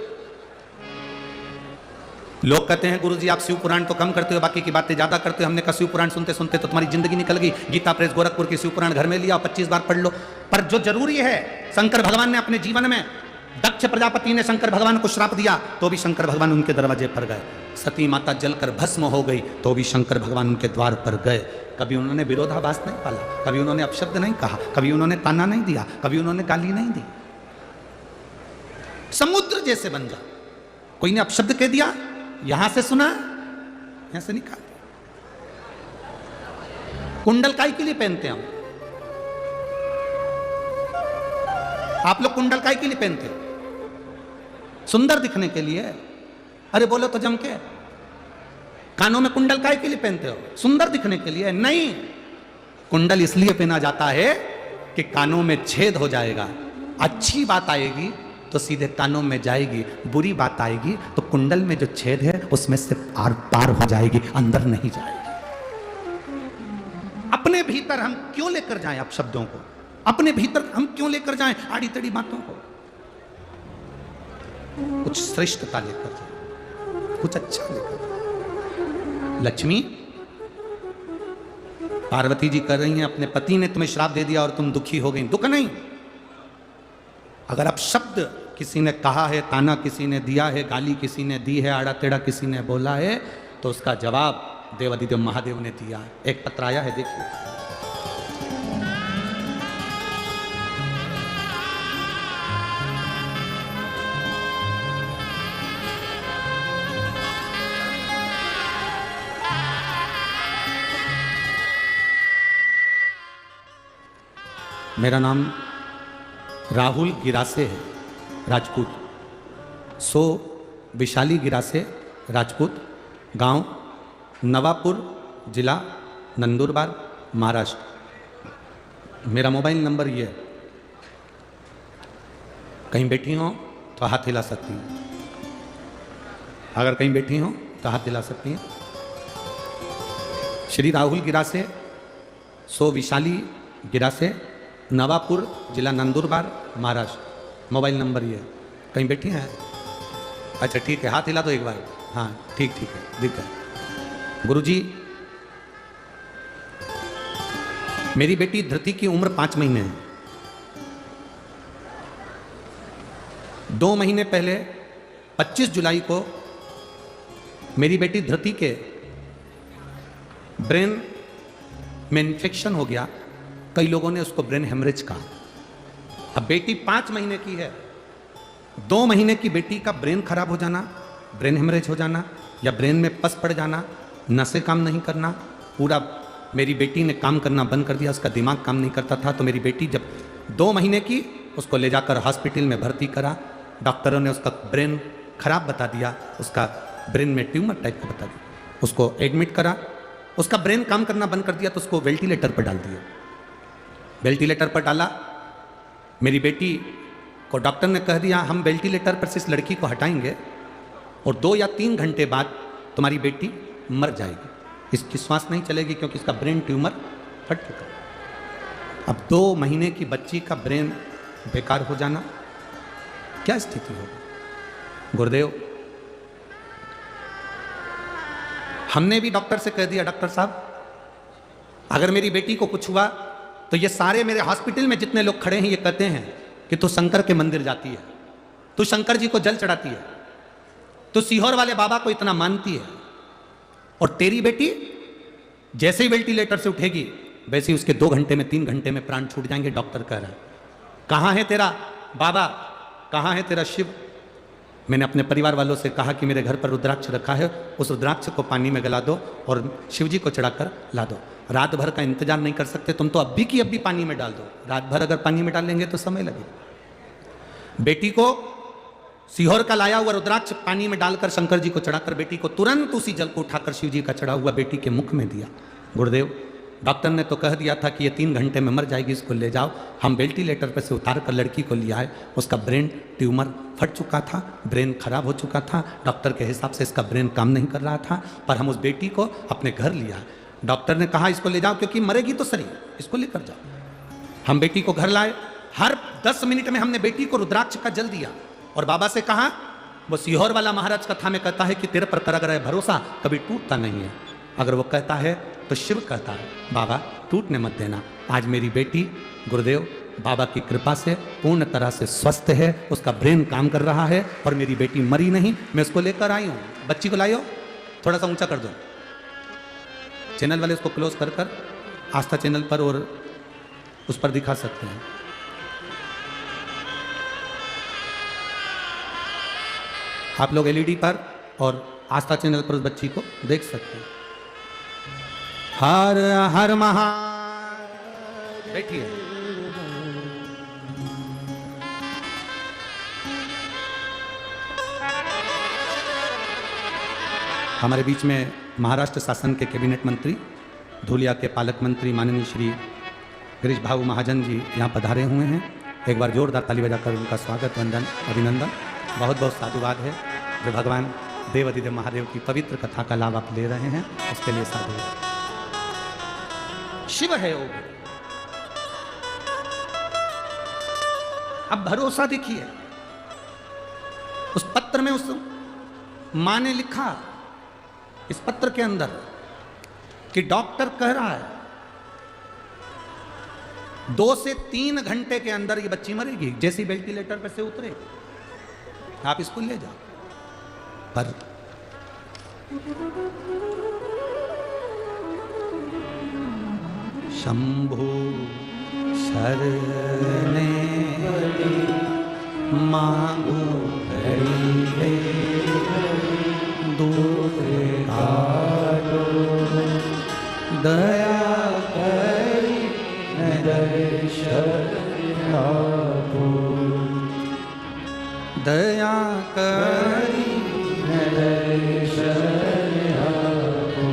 लोग कहते हैं गुरुजी आप शिव पुराण तो कम करते हो, बाकी की बातें ज्यादा करते हो। हमने कहा शिव पुराण सुनते सुनते तो तुम्हारी जिंदगी निकल गई। गीता प्रेस गोरखपुर की शिव पुराण घर में लिया, 25 बार पढ़ लो। पर जो जरूरी है, शंकर भगवान ने अपने जीवन में, दक्ष प्रजापति ने शंकर भगवान को श्राप दिया तो भी शंकर भगवान उनके दरवाजे पर गए। सती माता जलकर भस्म हो गई तो भी शंकर भगवान उनके द्वार पर गए। कभी उन्होंने विरोधाभास नहीं पाला, कभी उन्होंने अपशब्द नहीं कहा, कभी उन्होंने ताना नहीं दिया, कभी उन्होंने गाली नहीं दी। समुद्र जैसे बन जा। कोई ने अपशब्द कह दिया, यहां से सुना, यहां से निकाल। कुंडल काय के लिए पहनते हैं हम? आप लोग कुंडल काय के लिए पहनते हो? सुंदर दिखने के लिए। अरे बोलो तो जम के। कानों में कुंडल काय के लिए पहनते हो? सुंदर दिखने के लिए नहीं। कुंडल इसलिए पहना जाता है कि कानों में छेद हो जाएगा, अच्छी बात आएगी तो सीधे कानों में जाएगी, बुरी बात आएगी तो कुंडल में जो छेद है उसमें से आर पार हो जाएगी, अंदर नहीं जाएगी। अपने भीतर हम क्यों लेकर जाएं आप शब्दों को, अपने भीतर हम क्यों लेकर जाएं आड़ी तड़ी बातों को? कुछ श्रेष्ठता लेकर जाएं, कुछ अच्छा लेकर जाएं। लक्ष्मी, पार्वती जी कर रही हैं, अपने पति ने तुम्हें श्राप दे दिया और तुम दुखी हो गई। दुख नहीं, अगर आप शब्द किसी ने कहा है, ताना किसी ने दिया है, गाली किसी ने दी है, आड़ा टेढ़ा किसी ने बोला है, तो उसका जवाब देवादिदेव महादेव ने दिया है। एक पत्र आया है, देखिए। मेरा नाम राहुल गिरासे है, राजपूत। सो विशाली गिरासे, राजपूत, गांव नवापुर, जिला नंदुरबार, महाराष्ट्र। मेरा मोबाइल नंबर ये है, कहीं बैठी हो तो हाथ हिला सकती हैं, अगर कहीं बैठी हो तो हाथ हिला सकती हैं। श्री राहुल गिरासे, सो विशाली गिरासे, नवापुर, जिला नंदुरबार, महाराष्ट्र। मोबाइल नंबर ये है, कहीं बैठी हैं? अच्छा ठीक है, हाथ हिला दो एक बार। हाँ ठीक है, दिख गया। गुरुजी, मेरी बेटी धृति की उम्र 5 महीने है। 2 महीने पहले 25 जुलाई को मेरी बेटी धृति के ब्रेन में इन्फेक्शन हो गया। कई लोगों ने उसको ब्रेन हेमरेज कहा। अब बेटी 5 महीने की है, 2 महीने की बेटी का ब्रेन खराब हो जाना, ब्रेन हेमरेज हो जाना या ब्रेन में पस पड़ जाना, नसें काम नहीं करना, पूरा मेरी बेटी ने काम करना बंद कर दिया, उसका दिमाग काम नहीं करता था। तो मेरी बेटी जब 2 महीने की, उसको ले जाकर हॉस्पिटल में भर्ती करा। डॉक्टरों ने उसका ब्रेन खराब बता दिया, उसका ब्रेन में ट्यूमर टाइप का बता दिया। उसको एडमिट करा, उसका ब्रेन काम करना बंद कर दिया, तो उसको वेंटिलेटर पर डाल दिया। वेंटिलेटर पर डाला, मेरी बेटी को डॉक्टर ने कह दिया हम वेंटिलेटर पर से इस लड़की को हटाएंगे और 2 या 3 घंटे बाद तुम्हारी बेटी मर जाएगी, इसकी श्वास नहीं चलेगी क्योंकि इसका ब्रेन ट्यूमर फट चुका है। अब 2 महीने की बच्ची का ब्रेन बेकार हो जाना, क्या स्थिति होगी? गुरुदेव, हमने भी डॉक्टर से कह दिया, डॉक्टर साहब अगर मेरी बेटी को कुछ हुआ तो ये सारे मेरे हॉस्पिटल में जितने लोग खड़े हैं ये कहते हैं कि तू शंकर के मंदिर जाती है, तू शंकर जी को जल चढ़ाती है, तू सीहोर वाले बाबा को इतना मानती है, और तेरी बेटी जैसे ही वेंटिलेटर से उठेगी वैसे ही उसके 2 घंटे में 3 घंटे में प्राण छूट जाएंगे। डॉक्टर कह रहा है कहाँ है तेरा बाबा, कहाँ है तेरा शिव? मैंने अपने परिवार वालों से कहा कि मेरे घर पर रुद्राक्ष रखा है, उस रुद्राक्ष को पानी में गला दो और शिव जी को चढ़ाकर ला दो। रात भर का इंतजार नहीं कर सकते तुम तो अभी की अभी पानी में डाल दो। रात भर अगर पानी में डालेंगे तो समय लगेगा। बेटी को सीहोर का लाया हुआ रुद्राक्ष पानी में डालकर शंकर जी को चढ़ाकर बेटी को तुरंत उसी जल को उठाकर शिव जी का चढ़ा हुआ बेटी के मुख में दिया। गुरुदेव, डॉक्टर ने तो कह दिया था कि ये 3 घंटे में मर जाएगी, इसको ले जाओ। हम वेंटिलेटर पर से उतार कर लड़की को लिया है, उसका ब्रेन ट्यूमर फट चुका था, ब्रेन खराब हो चुका था, डॉक्टर के हिसाब से इसका ब्रेन काम नहीं कर रहा था, पर हम उस बेटी को अपने घर लिया। डॉक्टर ने कहा इसको ले जाओ क्योंकि मरेगी तो सही, इसको लेकर जाओ। हम बेटी को घर लाए, हर 10 मिनट में हमने बेटी को रुद्राक्ष का जल दिया और बाबा से कहा, वो सीहोर वाला महाराज कथा में कहता है कि तेरे पर कर अगर भरोसा कभी टूटता नहीं है। अगर वो कहता है तो शिव कहता है बाबा टूटने मत देना। आज मेरी बेटी गुरुदेव बाबा की कृपा से पूर्ण तरह से स्वस्थ है, उसका ब्रेन काम कर रहा है और मेरी बेटी मरी नहीं। मैं उसको लेकर आई हूँ। बच्ची को लाई हो, थोड़ा सा ऊंचा कर दो, चैनल वाले उसको क्लोज कर कर आस्था चैनल पर और उस पर दिखा सकते हैं। आप लोग एलईडी पर और आस्था चैनल पर उस बच्ची को देख सकते हैं। हर हर महा, बैठिए। हमारे बीच में महाराष्ट्र शासन के कैबिनेट मंत्री, धुलिया के पालक मंत्री माननीय श्री गिरीश भाऊ महाजन जी यहाँ पधारे हुए हैं। एक बार जोरदार ताली बजाकर उनका स्वागत वंदन अभिनंदन। बहुत बहुत साधुवाद है जो भगवान देवाधिदेव महादेव की पवित्र कथा का लाभ आप ले रहे हैं, उसके लिए साधुवाद। शिव है वो। अब भरोसा देखिए, उस पत्र में उस मां ने लिखा इस पत्र के अंदर कि डॉक्टर कह रहा है 2 से 3 घंटे के अंदर ये बच्ची मरेगी, जैसी वेंटिलेटर पर से उतरे आप इसको ले जाओ। पर शंभु शरणे मांगो घड़ी दूर काटो दया करी दर्शन आपो दया करी दर्शन आपो।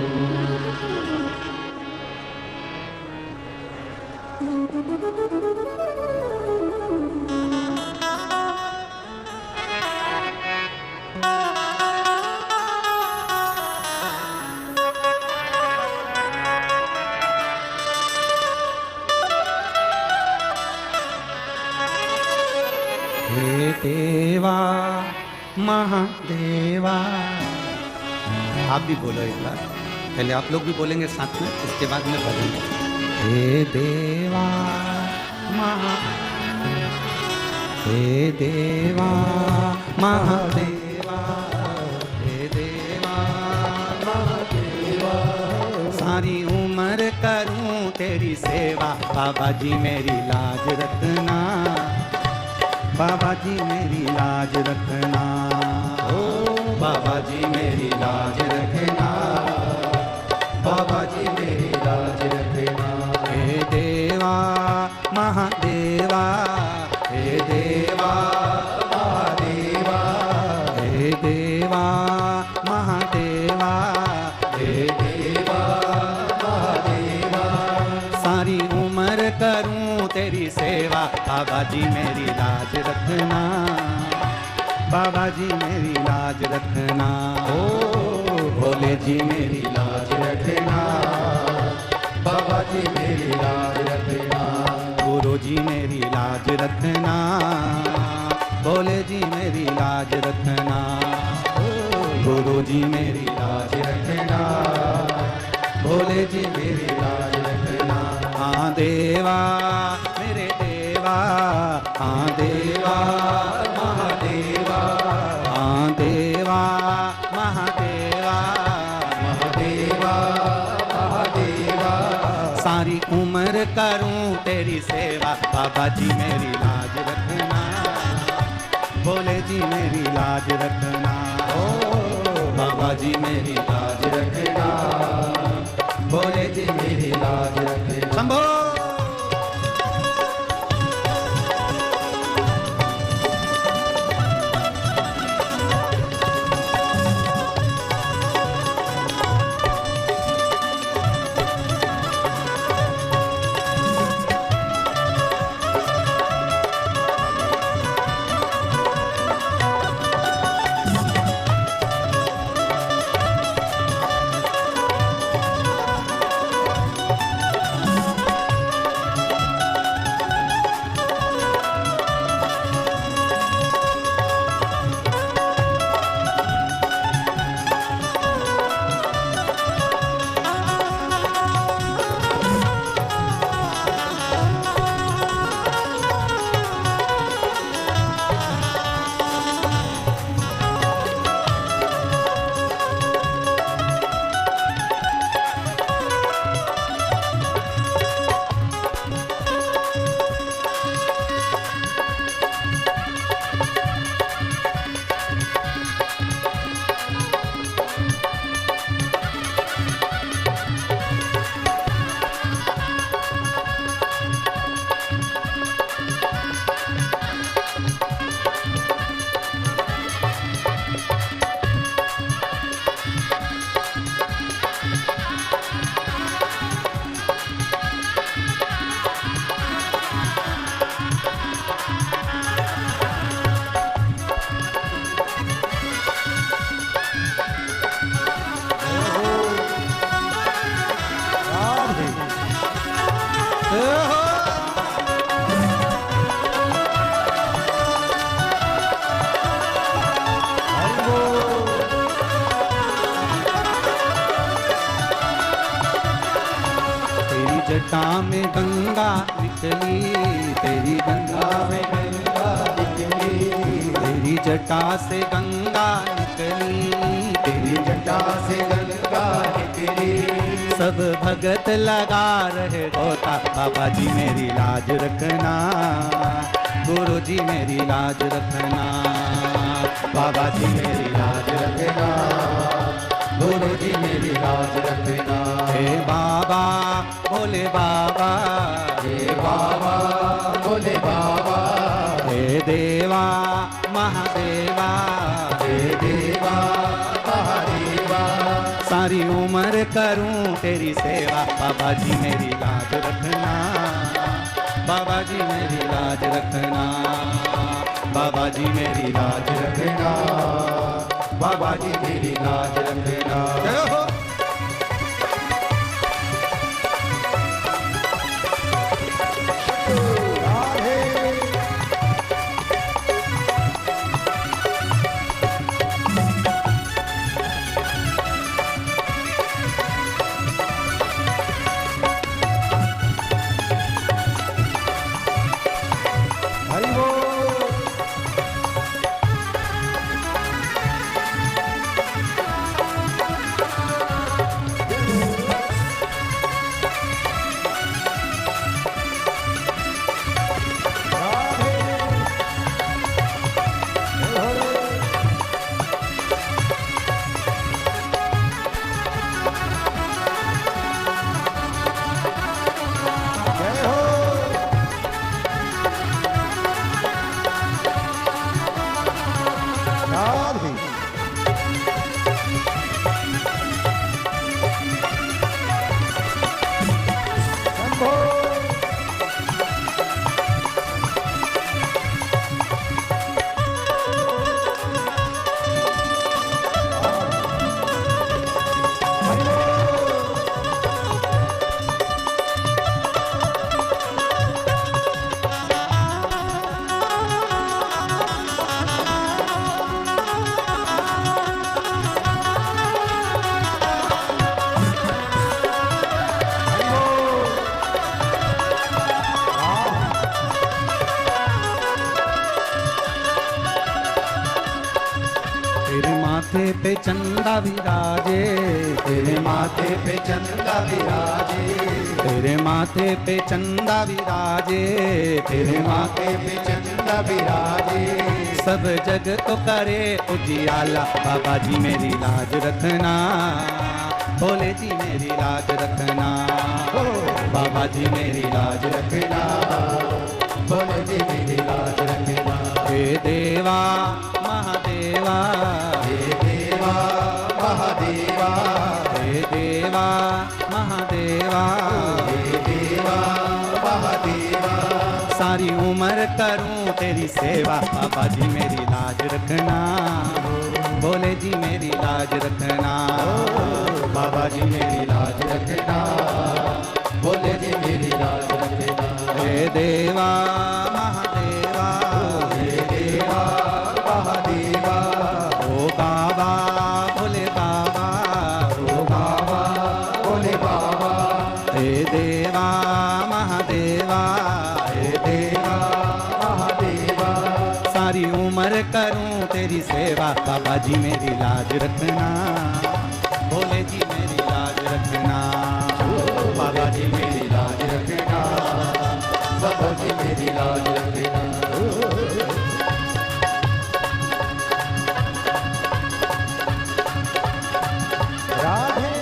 हे देवा महादेवा, आप भी बोलो एक बार, पहले आप लोग भी बोलेंगे साथ में, उसके बाद में बोलेंगे। हे देवा हे देवा महादेवा, हे देवा महादेवा, सारी उम्र करूं तेरी सेवा, बाबा जी मेरी लाज रखना, बाबा जी मेरी लाज रखना, ओ बाबा जी मेरी लाज रखना, बाबा जी मेरी लाज रखना। हे देवा महादेवा, हे देवा महादेवा, हे देवा महादेवा, हे देवा महादेवा, सारी उम्र करूं तेरी सेवा, बाबा जी मेरी लाज रखना, बाबा जी मेरी लाज रखना, ओ भोले जी मेरी लाज रखना, बाबा जी मेरी लाज रखना, गुरु जी मेरी लाज रखना, भोले जी मेरी लाज रखना, ओ गुरु जी मेरी लाज रखना, भोले जी मेरी लाज रखना। हाँ देवा मेरे देवा, हाँ देवा महादेवा, हाँ देवा महादेवा, महादेवा महादेवा, सारी उम्र करूं तेरी सेवा, बाबा जी मेरी लाज रखना, भोले जी मेरी लाज रखना, ओ बाबा जी मेरी लाज रखना, भोले जी मेरी लाज रखना। शंभो में गंगा निकली, तेरी गंगा में गंगा निकली, तेरी जटा से गंगा निकली, तेरी जटा से गंगा निकली। सब भगत लगा रहे गोता, बाबा जी मेरी लाज रखना, गुरु जी मेरी लाज रखना, बाबा जी मेरी लाज रखना, गुरु जी मेरी लाज रखना। हे बाबा भोले बाबा, हे बाबा भोले बाबा, हे देवा महादेवा, हे देवा महादेवा। सारी उम्र करूं तेरी सेवा, बाबा जी मेरी लाज रखना, बाबा जी मेरी लाज रखना, बाबा जी मेरी लाज रखना, बाबा जी मेरी लाज रखना। जय हो। हरि बोल। माथे पे चंदा विराजे, तेरे माथे पे चंदा विराजे, तेरे माथे पे चंदा विराजे, तेरे माथे पे चंदा विराजे। सब जग तो करे उजियाला, बाबा जी मेरी लाज रखना, भोले जी मेरी लाज रखना, बाबा जी मेरी लाज रखना, भोले जी मेरी लाज रखना। हे देवा महादेवा, हे देवा महादेवा, हे देवा महादेवा, हे देवा महादेवा। सारी उम्र करूं तेरी सेवा, बाबा जी मेरी लाज रखना, भोले जी मेरी लाज रखना, बाबा जी मेरी लाज रखना, भोले जी मेरी लाज रखना। हे देवा महादेवा, हे देवा महादेवा, ओ बाबा भोले बाबा, ओ बाबा भोले बाबा। हे देवा महादेवा, हे देवा महादेवा। सारी उम्र करूं तेरी सेवा, बाबा जी मेरी लाज रखना, भोले जी मेरी लाज रखना, बाबा जी मेरी लाज रखना, बाबा जी मेरी लाज रखना। राधे।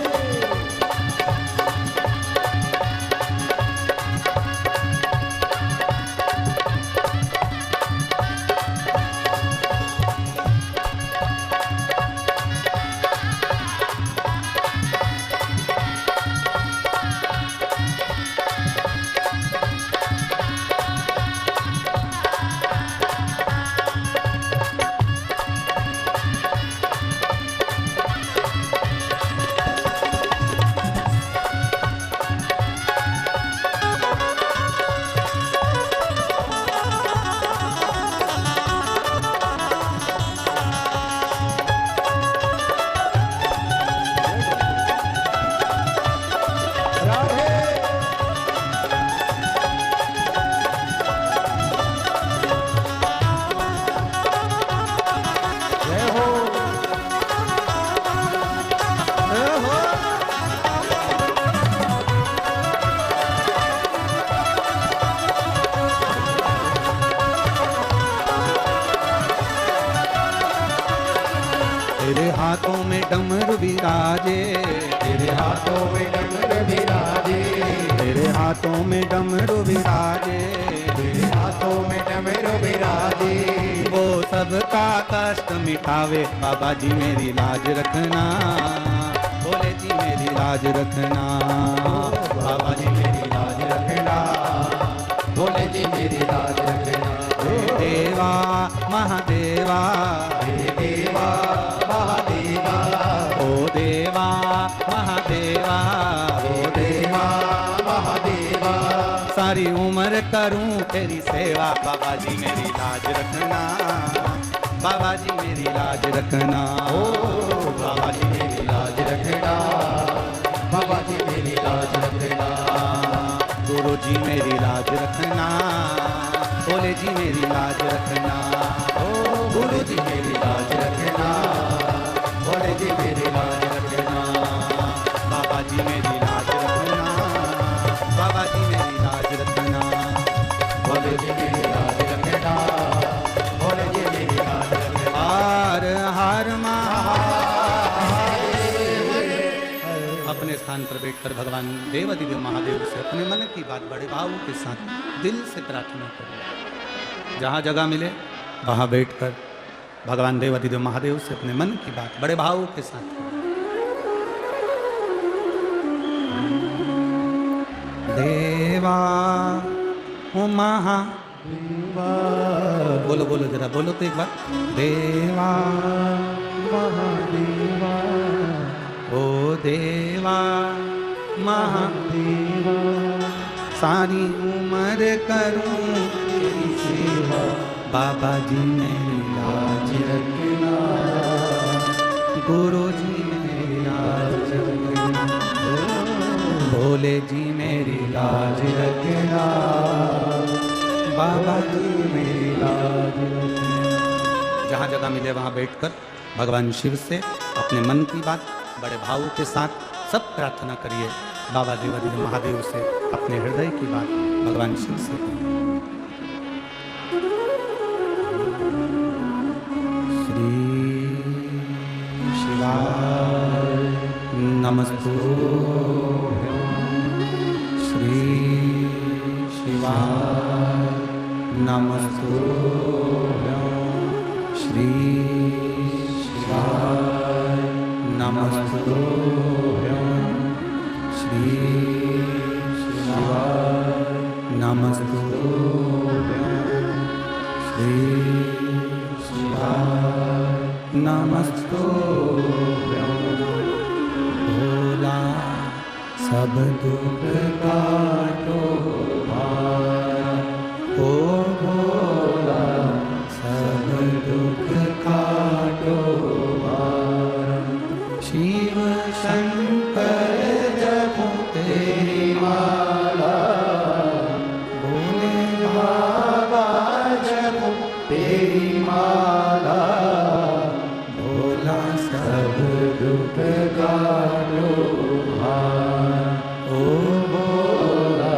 हाथों में डमरू विराजे, तेरे हाथों में डमरू विराजे, तेरे हाथों में डमरू विराजे, तेरे हाथों में डमरू विराजे। वो सबका कष्ट मिटावे, बाबा जी मेरी लाज रखना, भोले जी मेरी लाज रखना, बाबा जी मेरी लाज रखना, भोले जी मेरी लाज रखना। देवा महादेवा, हे देवा महादेवा, ओ देवा महादेवा, ओ देवा महादेवा। सारी उम्र करूं तेरी सेवा, बाबा जी मेरी लाज रखना, बाबा जी मेरी लाज रखना, ओ बाबा जी मेरी लाज रखना, बाबा जी मेरी लाज रखना। गुरु जी मेरी लाज रखना, भोले जी मेरी लाज रखना, ओ गुरु जी मेरी लाज रखना, भोले जी मेरी लाज रखना। बाबा जी मेरी लाज रखना, बाबा जी मेरी लाज रखना, भोले जी मेरी लाज रखना, भोले जी मेरी लाज रखना। हर हर अपने स्थान पर बैठकर भगवान देव दिव्य महादेव से अपने मन की बात बड़े भाव के साथ दिल से प्रार्थना करो। जहाँ जगह मिले वहाँ बैठकर भगवान देव दिव्य महादेव से अपने मन की बात बड़े भाव के साथ करो। देवा ओ महा, बोलो बोलो जरा बोलो तो एक बार, देवा महादेवा, ओ देवा महादेवा, सारी उम्र करूं तेरी सेवा, बाबा जी मेरी लाज रखना, गुरु जी मेरी लाज रखना, भोले जी मेरी लाज रखना, बाबा जी मेरी लाज रखना। जहाँ जगह मिले वहाँ बैठकर भगवान शिव से अपने मन की बात बड़े भाव के साथ सब प्रार्थना करिए। बाबा देवादिदेव महादेव से अपने हृदय की बात भगवान शिव से। श्री शिवाय नमस्तुभ्यं, श्री शिवाय नमस्तुभ्यं, श्री शिवाय नमस्तुभ्यं, श्री शिवाय नमस्तुभ्यं, श्री शिवाय नमस्तुभ्यं। भोला सब दुख काटो भारा, ओ भोला सब दुख काटो भारा, शिव शंकर जपो तेरी माला, भोले बाबा जपो तेरी माला, भोला सब दुख काटो भारा, ओ भोला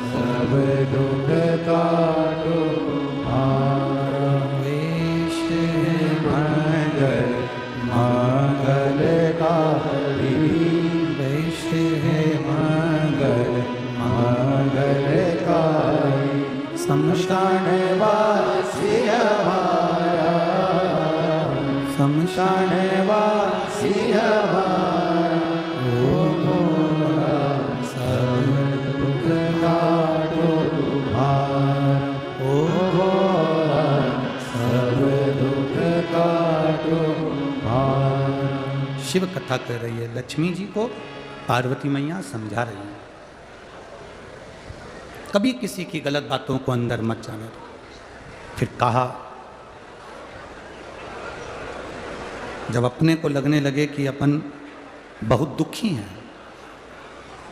सब दुख काटो भारा। वेश मंगल मंगलकारी, वेश है मंगल मंगलकारी, शमशान वासी हमारा, शमशान वासी हमारा, ओ भोला सब दुख काटो भारा, ओ भोला सब दुख काटो भारा। शिव कथा कर रही है, लक्ष्मी जी को पार्वती मैया समझा रही है। कभी किसी की गलत बातों को अंदर मत जाने दो। फिर कहा, जब अपने को लगने लगे कि अपन बहुत दुखी हैं,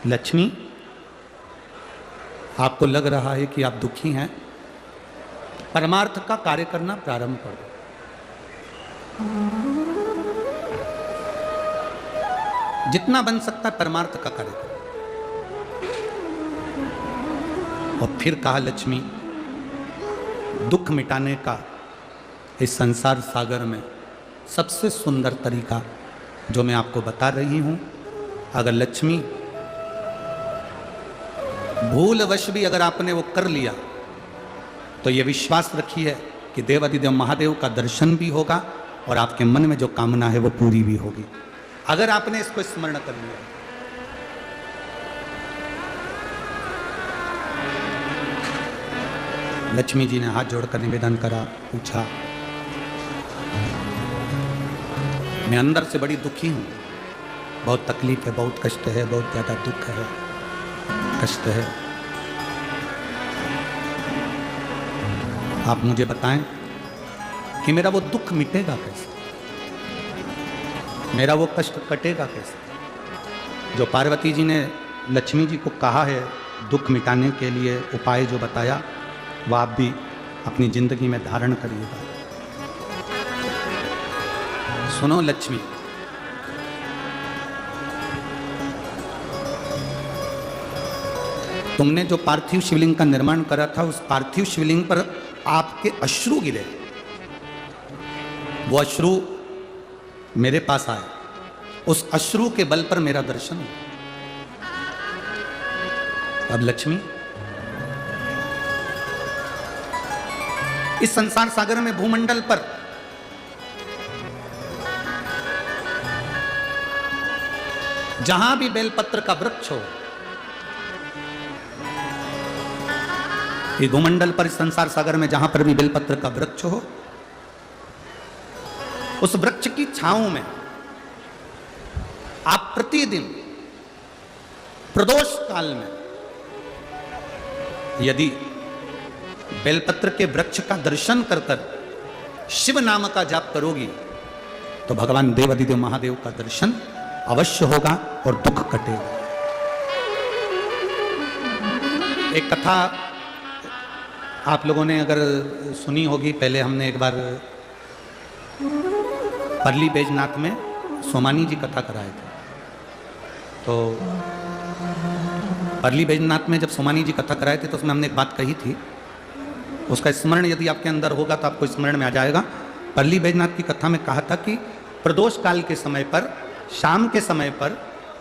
लक्ष्मी आपको लग रहा है कि आप दुखी हैं, परमार्थ का कार्य करना प्रारंभ कर दो। जितना बन सकता है परमार्थ का कार्य करो। और फिर कहा लक्ष्मी, दुख मिटाने का इस संसार सागर में सबसे सुंदर तरीका जो मैं आपको बता रही हूं, अगर लक्ष्मी भूलवश भी अगर आपने वो कर लिया तो ये विश्वास रखिए कि देवाधिदेव महादेव का दर्शन भी होगा और आपके मन में जो कामना है वो पूरी भी होगी, अगर आपने इसको स्मरण कर लिया। लक्ष्मी जी ने हाथ जोड़कर निवेदन करा, पूछा, मैं अंदर से बड़ी दुखी हूं, बहुत तकलीफ है, बहुत कष्ट है, बहुत ज्यादा दुख है, कष्ट है। आप मुझे बताएं कि मेरा वो दुख मिटेगा कैसे, मेरा वो कष्ट कटेगा कैसे। जो पार्वती जी ने लक्ष्मी जी को कहा है दुख मिटाने के लिए उपाय जो बताया, वह आप भी अपनी जिंदगी में धारण करिएगा। सुनो लक्ष्मी, तुमने जो पार्थिव शिवलिंग का निर्माण करा था, उस पार्थिव शिवलिंग पर आपके अश्रु गिरे, वो अश्रु मेरे पास आए, उस अश्रु के बल पर मेरा दर्शन हुआ। अब लक्ष्मी, इस संसार सागर में भूमंडल पर जहां भी बेलपत्र का वृक्ष हो, इस भूमंडल पर, इस संसार सागर में जहां पर भी बेलपत्र का वृक्ष हो, उस वृक्ष की छांव में आप प्रतिदिन प्रदोष काल में यदि बेलपत्र के वृक्ष का दर्शन कर कर शिव नाम का जाप करोगी तो भगवान देवाधिदेव महादेव का दर्शन अवश्य होगा और दुख कटेगा। एक कथा आप लोगों ने अगर सुनी होगी, पहले हमने एक बार परली बैजनाथ में सोमानी जी कथा कराए थे। तो परली बैजनाथ में जब सोमानी जी कथा कराए थे तो उसमें हमने एक बात कही थी, उसका स्मरण यदि आपके अंदर होगा तो आपको स्मरण में आ जाएगा। परली बैजनाथ की कथा में कहा था कि प्रदोष काल के समय पर, शाम के समय पर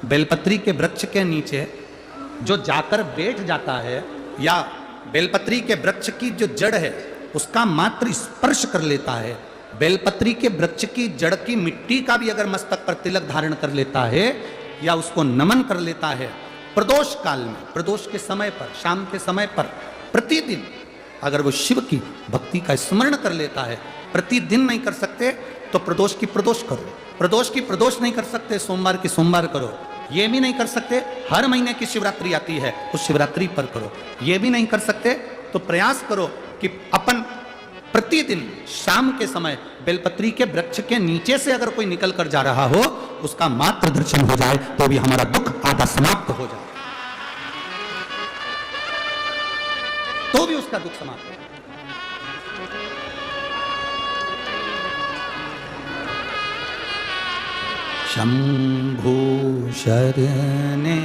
बेलपत्री के वृक्ष के नीचे जो जाकर बैठ जाता है या बेलपत्री के वृक्ष की जो जड़ है उसका मात्र स्पर्श कर लेता है, बेलपत्री के वृक्ष की जड़ की मिट्टी का भी अगर मस्तक पर तिलक धारण कर लेता है या उसको नमन कर लेता है, प्रदोष काल में, प्रदोष के समय पर, शाम के समय पर प्रतिदिन अगर वो शिव की भक्ति का स्मरण कर लेता है, प्रतिदिन नहीं कर सकते तो प्रदोष की प्रदोष करो, प्रदोष की प्रदोष नहीं कर सकते सोमवार की सोमवार करो, ये भी नहीं कर सकते हर महीने की शिवरात्रि आती है उस शिवरात्रि पर करो, ये भी नहीं कर सकते तो प्रयास करो कि अपन प्रतिदिन शाम के समय बेलपत्री के वृक्ष के नीचे से अगर कोई निकल कर जा रहा हो, उसका मात्र दर्शन हो जाए तो भी हमारा दुख आधा समाप्त हो जाए, तो भी उसका दुख समाप्त हो। शंभु शरणे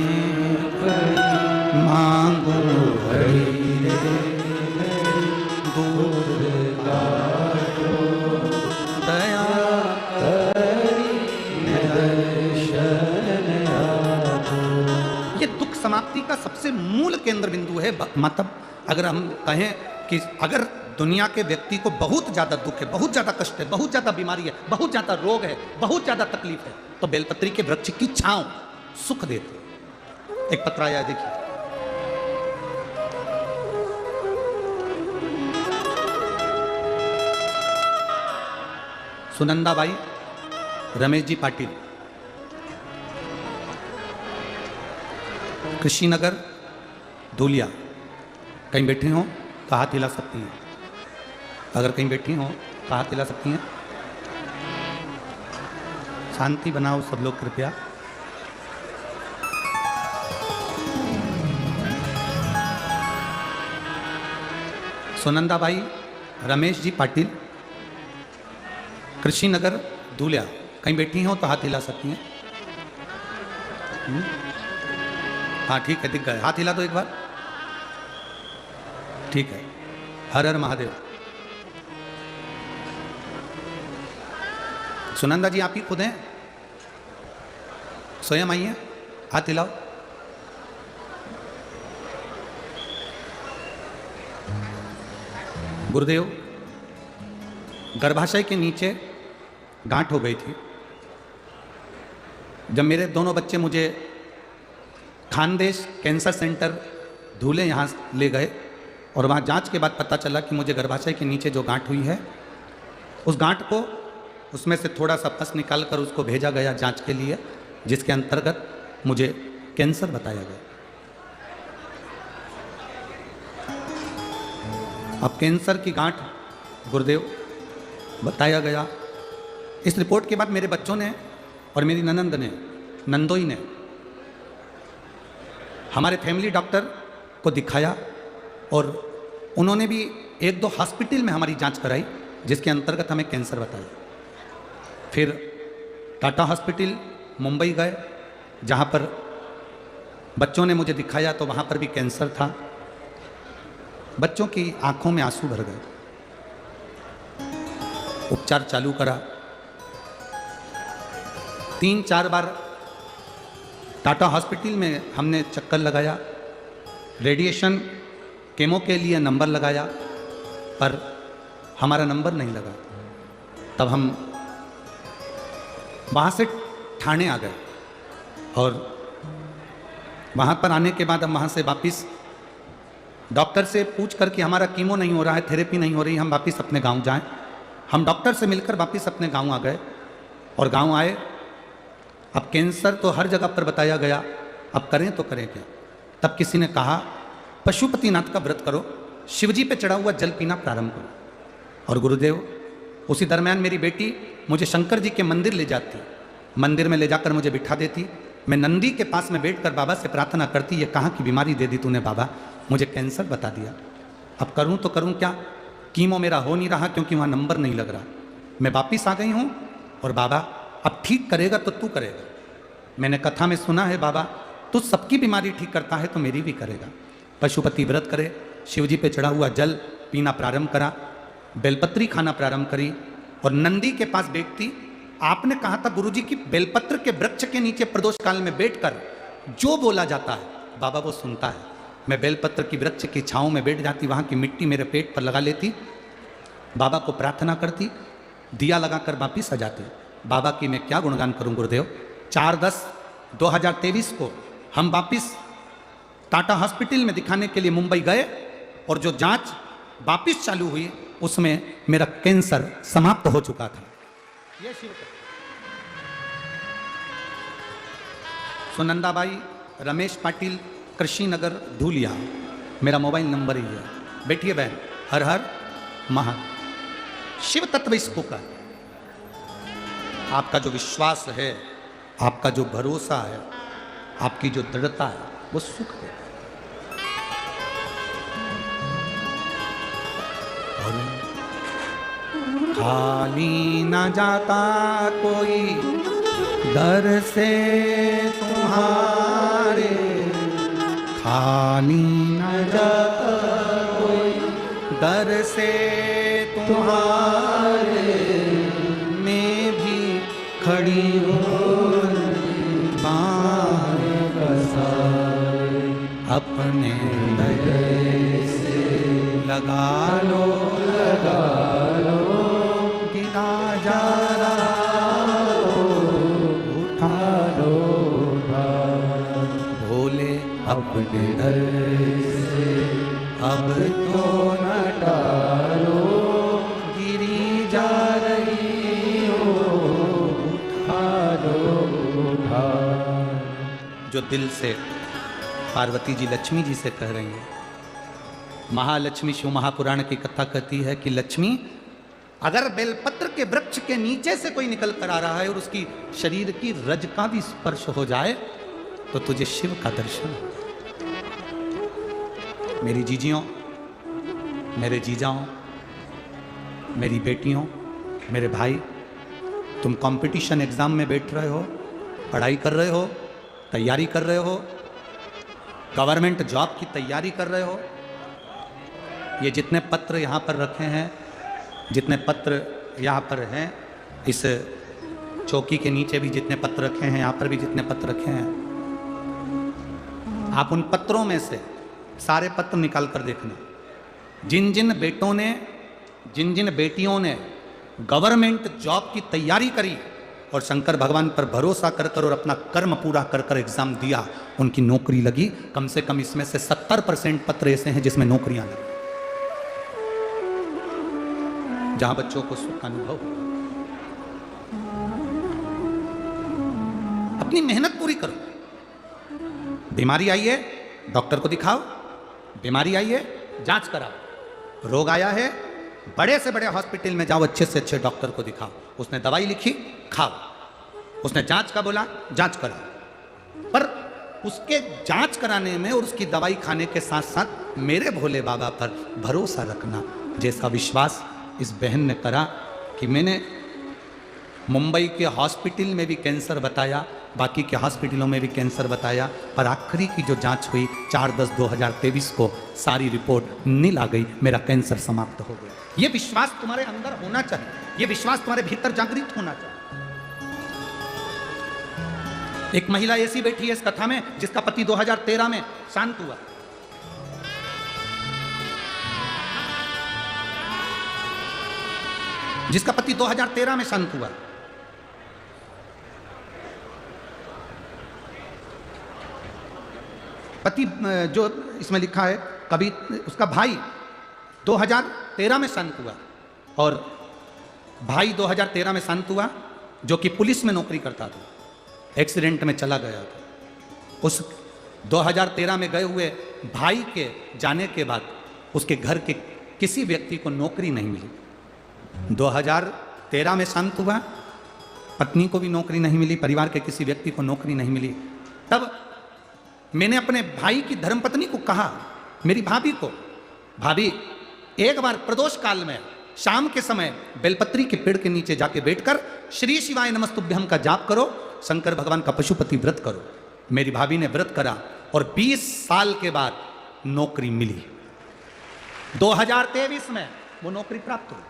मांगो हरि दुर्गा दया ये दुख समाप्ति का सबसे मूल केंद्र बिंदु है। मतलब अगर हम कहें कि अगर दुनिया के व्यक्ति को बहुत ज़्यादा दुख है, बहुत ज़्यादा कष्ट है, बहुत ज़्यादा बीमारी है, बहुत ज़्यादा रोग है, बहुत ज़्यादा तकलीफ है, तो बेलपत्री के वृक्ष की छांव सुख देते। एक पत्र आया देखिए, सुनंदाबाई रमेश जी पाटिल, कृषिनगर धूलिया, कहीं बैठी हो तो हाथ हिला सकती हैं, अगर कहीं बैठी हो तो हाथ हिला सकती हैं। शांति बनाओ सब लोग कृपया। सुनंदाबाई रमेश जी पाटिल, कृषिनगर धूलिया, कहीं बैठी हो तो हाथ हिला सकती हैं। हाँ ठीक है, दिख गए, हाथ हिला दो एक बार। ठीक है, हर हर महादेव। सुनंदा जी आप ही खुद हैं, स्वयं आइए, हाथ हिलाओ। गुरुदेव, गर्भाशय के नीचे गांठ हो गई थी। जब मेरे दोनों बच्चे मुझे खानदेश कैंसर सेंटर धूले यहाँ ले गए और वहाँ जांच के बाद पता चला कि मुझे गर्भाशय के नीचे जो गांठ हुई है, उस गांठ को उसमें से थोड़ा सा पस निकाल कर उसको भेजा गया जांच के लिए, जिसके अंतर्गत मुझे कैंसर बताया गया। अब कैंसर की गांठ गुरुदेव बताया गया। इस रिपोर्ट के बाद मेरे बच्चों ने और मेरी ननंद ने, नंदोई ने हमारे फैमिली डॉक्टर को दिखाया और उन्होंने भी 1-2 हॉस्पिटल में हमारी जांच कराई, जिसके अंतर्गत हमें कैंसर बताया। फिर टाटा हॉस्पिटल मुंबई गए, जहाँ पर बच्चों ने मुझे दिखाया तो वहाँ पर भी कैंसर था। बच्चों की आंखों में आंसू भर गए। उपचार चालू करा। 3-4 बार टाटा हॉस्पिटल में हमने चक्कर लगाया, रेडिएशन केमो के लिए नंबर लगाया, पर हमारा नंबर नहीं लगा। तब हम वहाँ से ठाणे आ गए और वहाँ पर आने के बाद हम वहाँ से वापस डॉक्टर से पूछ कर कि हमारा कीमो नहीं हो रहा है, थेरेपी नहीं हो रही, हम वापस अपने गांव जाएं। हम डॉक्टर से मिलकर वापस अपने गांव आ गए और गांव आए। अब कैंसर तो हर जगह पर बताया गया, अब करें तो करें क्या। तब किसी ने कहा पशुपतिनाथ का व्रत करो, शिवजी पे चढ़ा हुआ जल पीना प्रारंभ करो। और गुरुदेव, उसी दरमियान मेरी बेटी मुझे शंकर जी के मंदिर ले जाती, मंदिर में ले जाकर मुझे बिठा देती। मैं नंदी के पास में बैठकर बाबा से प्रार्थना करती, ये कहाँ की बीमारी दे दी तूने बाबा, मुझे कैंसर बता दिया, अब करूँ तो करूँ क्या। कीमो मेरा हो नहीं रहा क्योंकि वहाँ नंबर नहीं लग रहा। मैं वापिस आ गई हूँ और बाबा अब ठीक करेगा तो तू करेगा। मैंने कथा में सुना है बाबा तू सबकी बीमारी ठीक करता है तो मेरी भी करेगा। पशुपति व्रत करे, शिवजी पे चढ़ा हुआ जल पीना प्रारंभ करा, बेलपत्री खाना प्रारंभ करी और नंदी के पास बैठती। आपने कहा था गुरुजी की बेलपत्र के वृक्ष के नीचे प्रदोष काल में बैठकर जो बोला जाता है बाबा वो सुनता है। मैं बेलपत्र की वृक्ष की छाँव में बैठ जाती, वहाँ की मिट्टी मेरे पेट पर लगा लेती, बाबा को प्रार्थना करती, दिया लगाकर वापिस आ जाती। बाबा की मैं क्या गुणगान करूं गुरुदेव। 4/10/2023 को हम वापिस टाटा हॉस्पिटल में दिखाने के लिए मुंबई गए और जो जांच वापिस चालू हुई उसमें मेरा कैंसर समाप्त हो चुका था। ये शिव सुनंदाबाई रमेश पाटिल, कृषि नगर धूलिया, मेरा मोबाइल नंबर ही है। बैठिए बहन। हर हर महा शिव तत्व इसको का। आपका जो विश्वास है, आपका जो भरोसा है, आपकी जो दृढ़ता है वो सुख है। खाली न जाता कोई दर से तुम्हारे, खाली न जाता कोई दर से तुम्हारे, मैं भी खड़ी हूँ बाहें पसारे, अपने गले से लगा लो गिरा जा रहा उठा लो भोले अपने दर से अब तो न टालो, गिरी जा रही हो उठा लो। जो दिल से पार्वती जी लक्ष्मी जी से कह रही हैं। महालक्ष्मी शिव महापुराण की कथा कहती है कि लक्ष्मी अगर बेलपत्र के वृक्ष के नीचे से कोई निकल कर आ रहा है और उसकी शरीर की रज का भी स्पर्श हो जाए तो तुझे शिव का दर्शन। मेरी जीजियों, मेरे जीजाओं, मेरी बेटियों, मेरे भाई, तुम कंपटीशन एग्जाम में बैठ रहे हो, पढ़ाई कर रहे हो, तैयारी कर रहे हो, गवर्नमेंट जॉब की तैयारी कर रहे हो। ये जितने पत्र यहाँ पर रखे हैं, जितने पत्र यहाँ पर हैं, इस चौकी के नीचे भी जितने पत्र रखे हैं, यहाँ पर भी जितने पत्र रखे हैं, आप उन पत्रों में से सारे पत्र निकाल कर देखना। जिन जिन बेटियों ने गवर्नमेंट जॉब की तैयारी करी और शंकर भगवान पर भरोसा कर कर और अपना कर्म पूरा कर कर एग्जाम दिया, उनकी नौकरी लगी। कम से कम इसमें से 70% पत्र ऐसे हैं जिसमें नौकरियां लगी, जहां बच्चों को सुख का अनुभव। अपनी मेहनत पूरी करो। बीमारी आई है, डॉक्टर को दिखाओ। बीमारी आई है, जांच कराओ। रोग आया है, बड़े से बड़े हॉस्पिटल में जाओ, अच्छे से अच्छे डॉक्टर को दिखाओ। उसने दवाई लिखी, खाओ। उसने जांच का बोला, जांच कराओ। पर उसके जांच कराने में और उसकी दवाई खाने के साथ साथ मेरे भोले बाबा पर भरोसा रखना, जैसा विश्वास इस बहन ने करा कि मैंने मुंबई के हॉस्पिटल में भी कैंसर बताया, बाकी के हॉस्पिटलों में भी कैंसर बताया, पर आखिरी की जो जांच हुई 4/10/2023 को सारी रिपोर्ट नील आ गई, मेरा कैंसर समाप्त हो गया। ये विश्वास तुम्हारे अंदर होना चाहिए, ये विश्वास तुम्हारे भीतर जागृत होना चाहिए। एक महिला ऐसी बैठी है इस कथा में जिसका पति 2013 में शांत हुआ। जिसका पति 2013 में शांत हुआ। पति जो इसमें लिखा है, कभी उसका भाई 2013 में शांत हुआ और भाई 2013 में शांत हुआ, जो कि पुलिस में नौकरी करता था, एक्सीडेंट में चला गया था। उस 2013 में गए हुए भाई के जाने के बाद उसके घर के किसी व्यक्ति को नौकरी नहीं मिली। 2013 में शांत हुआ, पत्नी को भी नौकरी नहीं मिली, परिवार के किसी व्यक्ति को नौकरी नहीं मिली। तब मैंने अपने भाई की धर्मपत्नी को कहा, मेरी भाभी को, भाभी एक बार प्रदोष काल में शाम के समय बेलपत्री के पेड़ के नीचे जाके बैठकर श्री शिवाय नमस्तुभ्यम का जाप करो, शंकर भगवान का पशुपति व्रत करो। मेरी भाभी ने व्रत करा और 20 साल के बाद नौकरी मिली। 2023 में वो नौकरी प्राप्त हुई।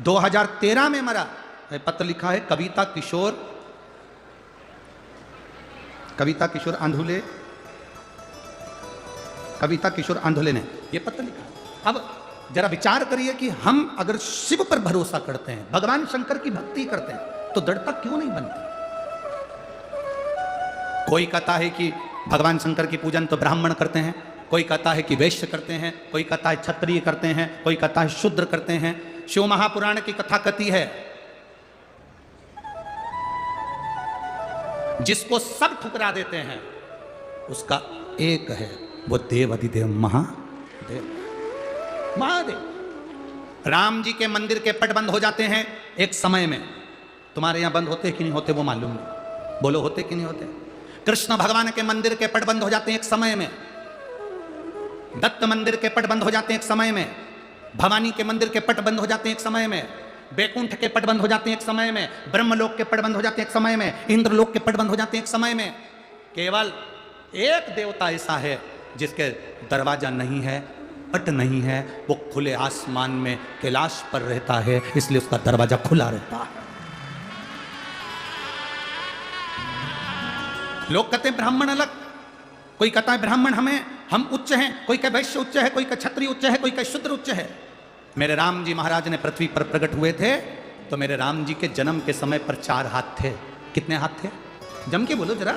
2013 में मरा। पत्र लिखा है कविता किशोर आंधुले ने ये पत्र लिखा। अब जरा विचार करिए कि हम अगर शिव पर भरोसा करते हैं, भगवान शंकर की भक्ति करते हैं, तो दृढ़ता क्यों नहीं बनती? कोई कहता है कि भगवान शंकर की पूजन तो ब्राह्मण करते हैं, कोई कहता है कि वैश्य करते हैं, कोई कहता है क्षत्रिय करते हैं, कोई कहता है शूद्र करते हैं। शिव महापुराण की कथा कहती है जिसको सब ठुकरा देते हैं उसका एक है, वो देव अधिदेव महादेव। राम जी के मंदिर के पट बंद हो जाते हैं एक समय में। तुम्हारे यहां बंद होते कि नहीं होते वो मालूम नहीं, बोलो होते कि नहीं होते? कृष्ण भगवान के मंदिर के पट बंद हो जाते हैं एक समय में, दत्त मंदिर के पट बंद हो जाते हैं एक समय में, भवानी के मंदिर के पट बंद हो जाते हैं एक समय में, बैकुंठ के पट बंद हो जाते हैं एक समय में, ब्रह्मलोक के पट बंद हो जाते हैं एक समय में, इंद्रलोक के पट बंद हो जाते हैं एक समय में। केवल एक देवता ऐसा है जिसके दरवाजा नहीं है, पट नहीं है, वो खुले आसमान में कैलाश पर रहता है, इसलिए उसका दरवाजा खुला रहता है। लोग कहते हैं ब्राह्मण अलग, कोई कहता है ब्राह्मण हम उच्च हैं, कोई कहे वैश्य उच्च है, कोई कहे क्षत्रिय उच्च है, कोई कहे शूद्र उच्च है। मेरे राम जी महाराज ने पृथ्वी पर प्रकट हुए थे तो मेरे राम जी के जन्म के समय पर 4 हाथ थे। कितने हाथ थे? जम के बोलो जरा।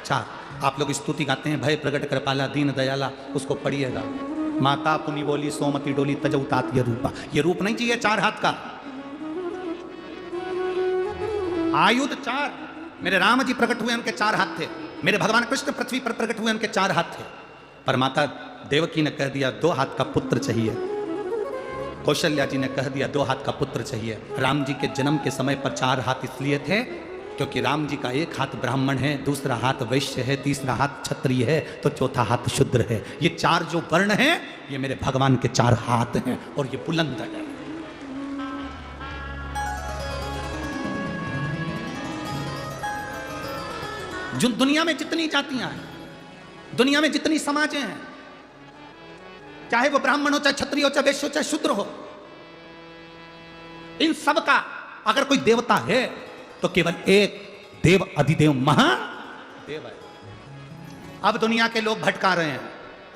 4। आप लोग स्तुति गाते हैं, भय प्रगट कृपाला दीन दयाला, उसको पढ़िएगा। माता पुनि बोली सोमति डोली तजौतात ये रूपा। ये रूप नहीं चाहिए 4 हाथ का। आयुध 4। मेरे राम जी प्रकट हुए, उनके 4 हाथ थे। मेरे भगवान कृष्ण पृथ्वी पर प्रकट हुए, उनके 4 हाथ थे। पर माता देवकी ने कह दिया 2 हाथ का पुत्र चाहिए। कौशल्या जी ने कह दिया 2 हाथ का पुत्र चाहिए। राम जी के जन्म के समय पर 4 हाथ इसलिए थे क्योंकि राम जी का एक हाथ ब्राह्मण है, दूसरा हाथ वैश्य है, तीसरा हाथ क्षत्रिय है, तो चौथा हाथ शूद्र है। ये 4 जो वर्ण हैं, ये मेरे भगवान के 4 हाथ हैं और ये बुलंद है। जो दुनिया में जितनी जातियां हैं, दुनिया में जितनी समाजें हैं, चाहे वो ब्राह्मण हो, चाहे क्षत्रिय हो, चाहे वैश्य हो, चाहे शूद्र हो, इन सब का अगर कोई देवता है तो केवल एक देव अधिदेव महादेव है। अब दुनिया के लोग भटका रहे हैं,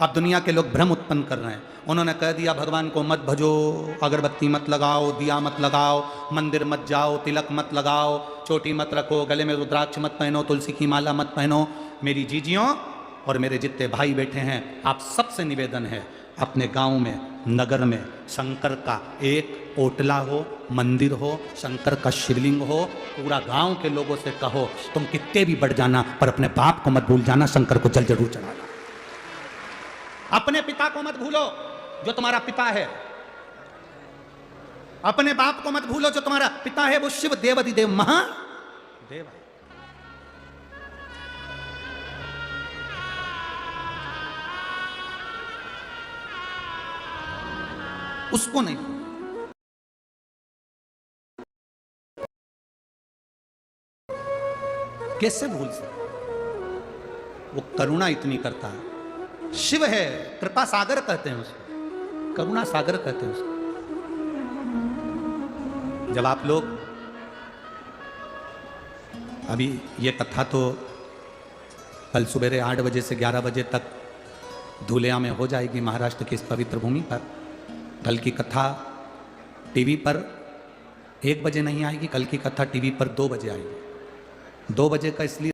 अब दुनिया के लोग भ्रम उत्पन्न कर रहे हैं। उन्होंने कह दिया भगवान को मत भजो, अगरबत्ती मत लगाओ, दिया मत लगाओ, मंदिर मत जाओ, तिलक मत लगाओ, चोटी मत रखो, गले में रुद्राक्ष मत पहनो, तुलसी की माला मत पहनो। मेरी जीजियों और मेरे जितने भाई बैठे हैं, आप सबसे निवेदन है, अपने गांव में, नगर में शंकर का एक ओटला हो, मंदिर हो, शंकर का शिवलिंग हो, पूरा गांव के लोगों से कहो तुम कितने भी बढ़ जाना पर अपने बाप को मत भूल जाना, शंकर को जल जरूर चढ़ाना। अपने पिता को मत भूलो जो तुम्हारा पिता है, अपने बाप को मत भूलो जो तुम्हारा पिता है, वो शिव देवाधिदेव महादेव है। उसको नहीं भूलो। कैसे भूल सकते? वो करुणा इतनी करता है, शिव है, कृपा सागर कहते हैं उसको, करुणा सागर कहते हैं उसको। जब आप लोग अभी ये कथा तो कल सुबह 8 बजे से 11 बजे तक धुलिया में हो जाएगी, महाराष्ट्र की इस पवित्र भूमि पर। कल की कथा टीवी पर 1 बजे नहीं आएगी, कल की कथा टीवी पर 2 बजे आएगी। 2 बजे का इसलिए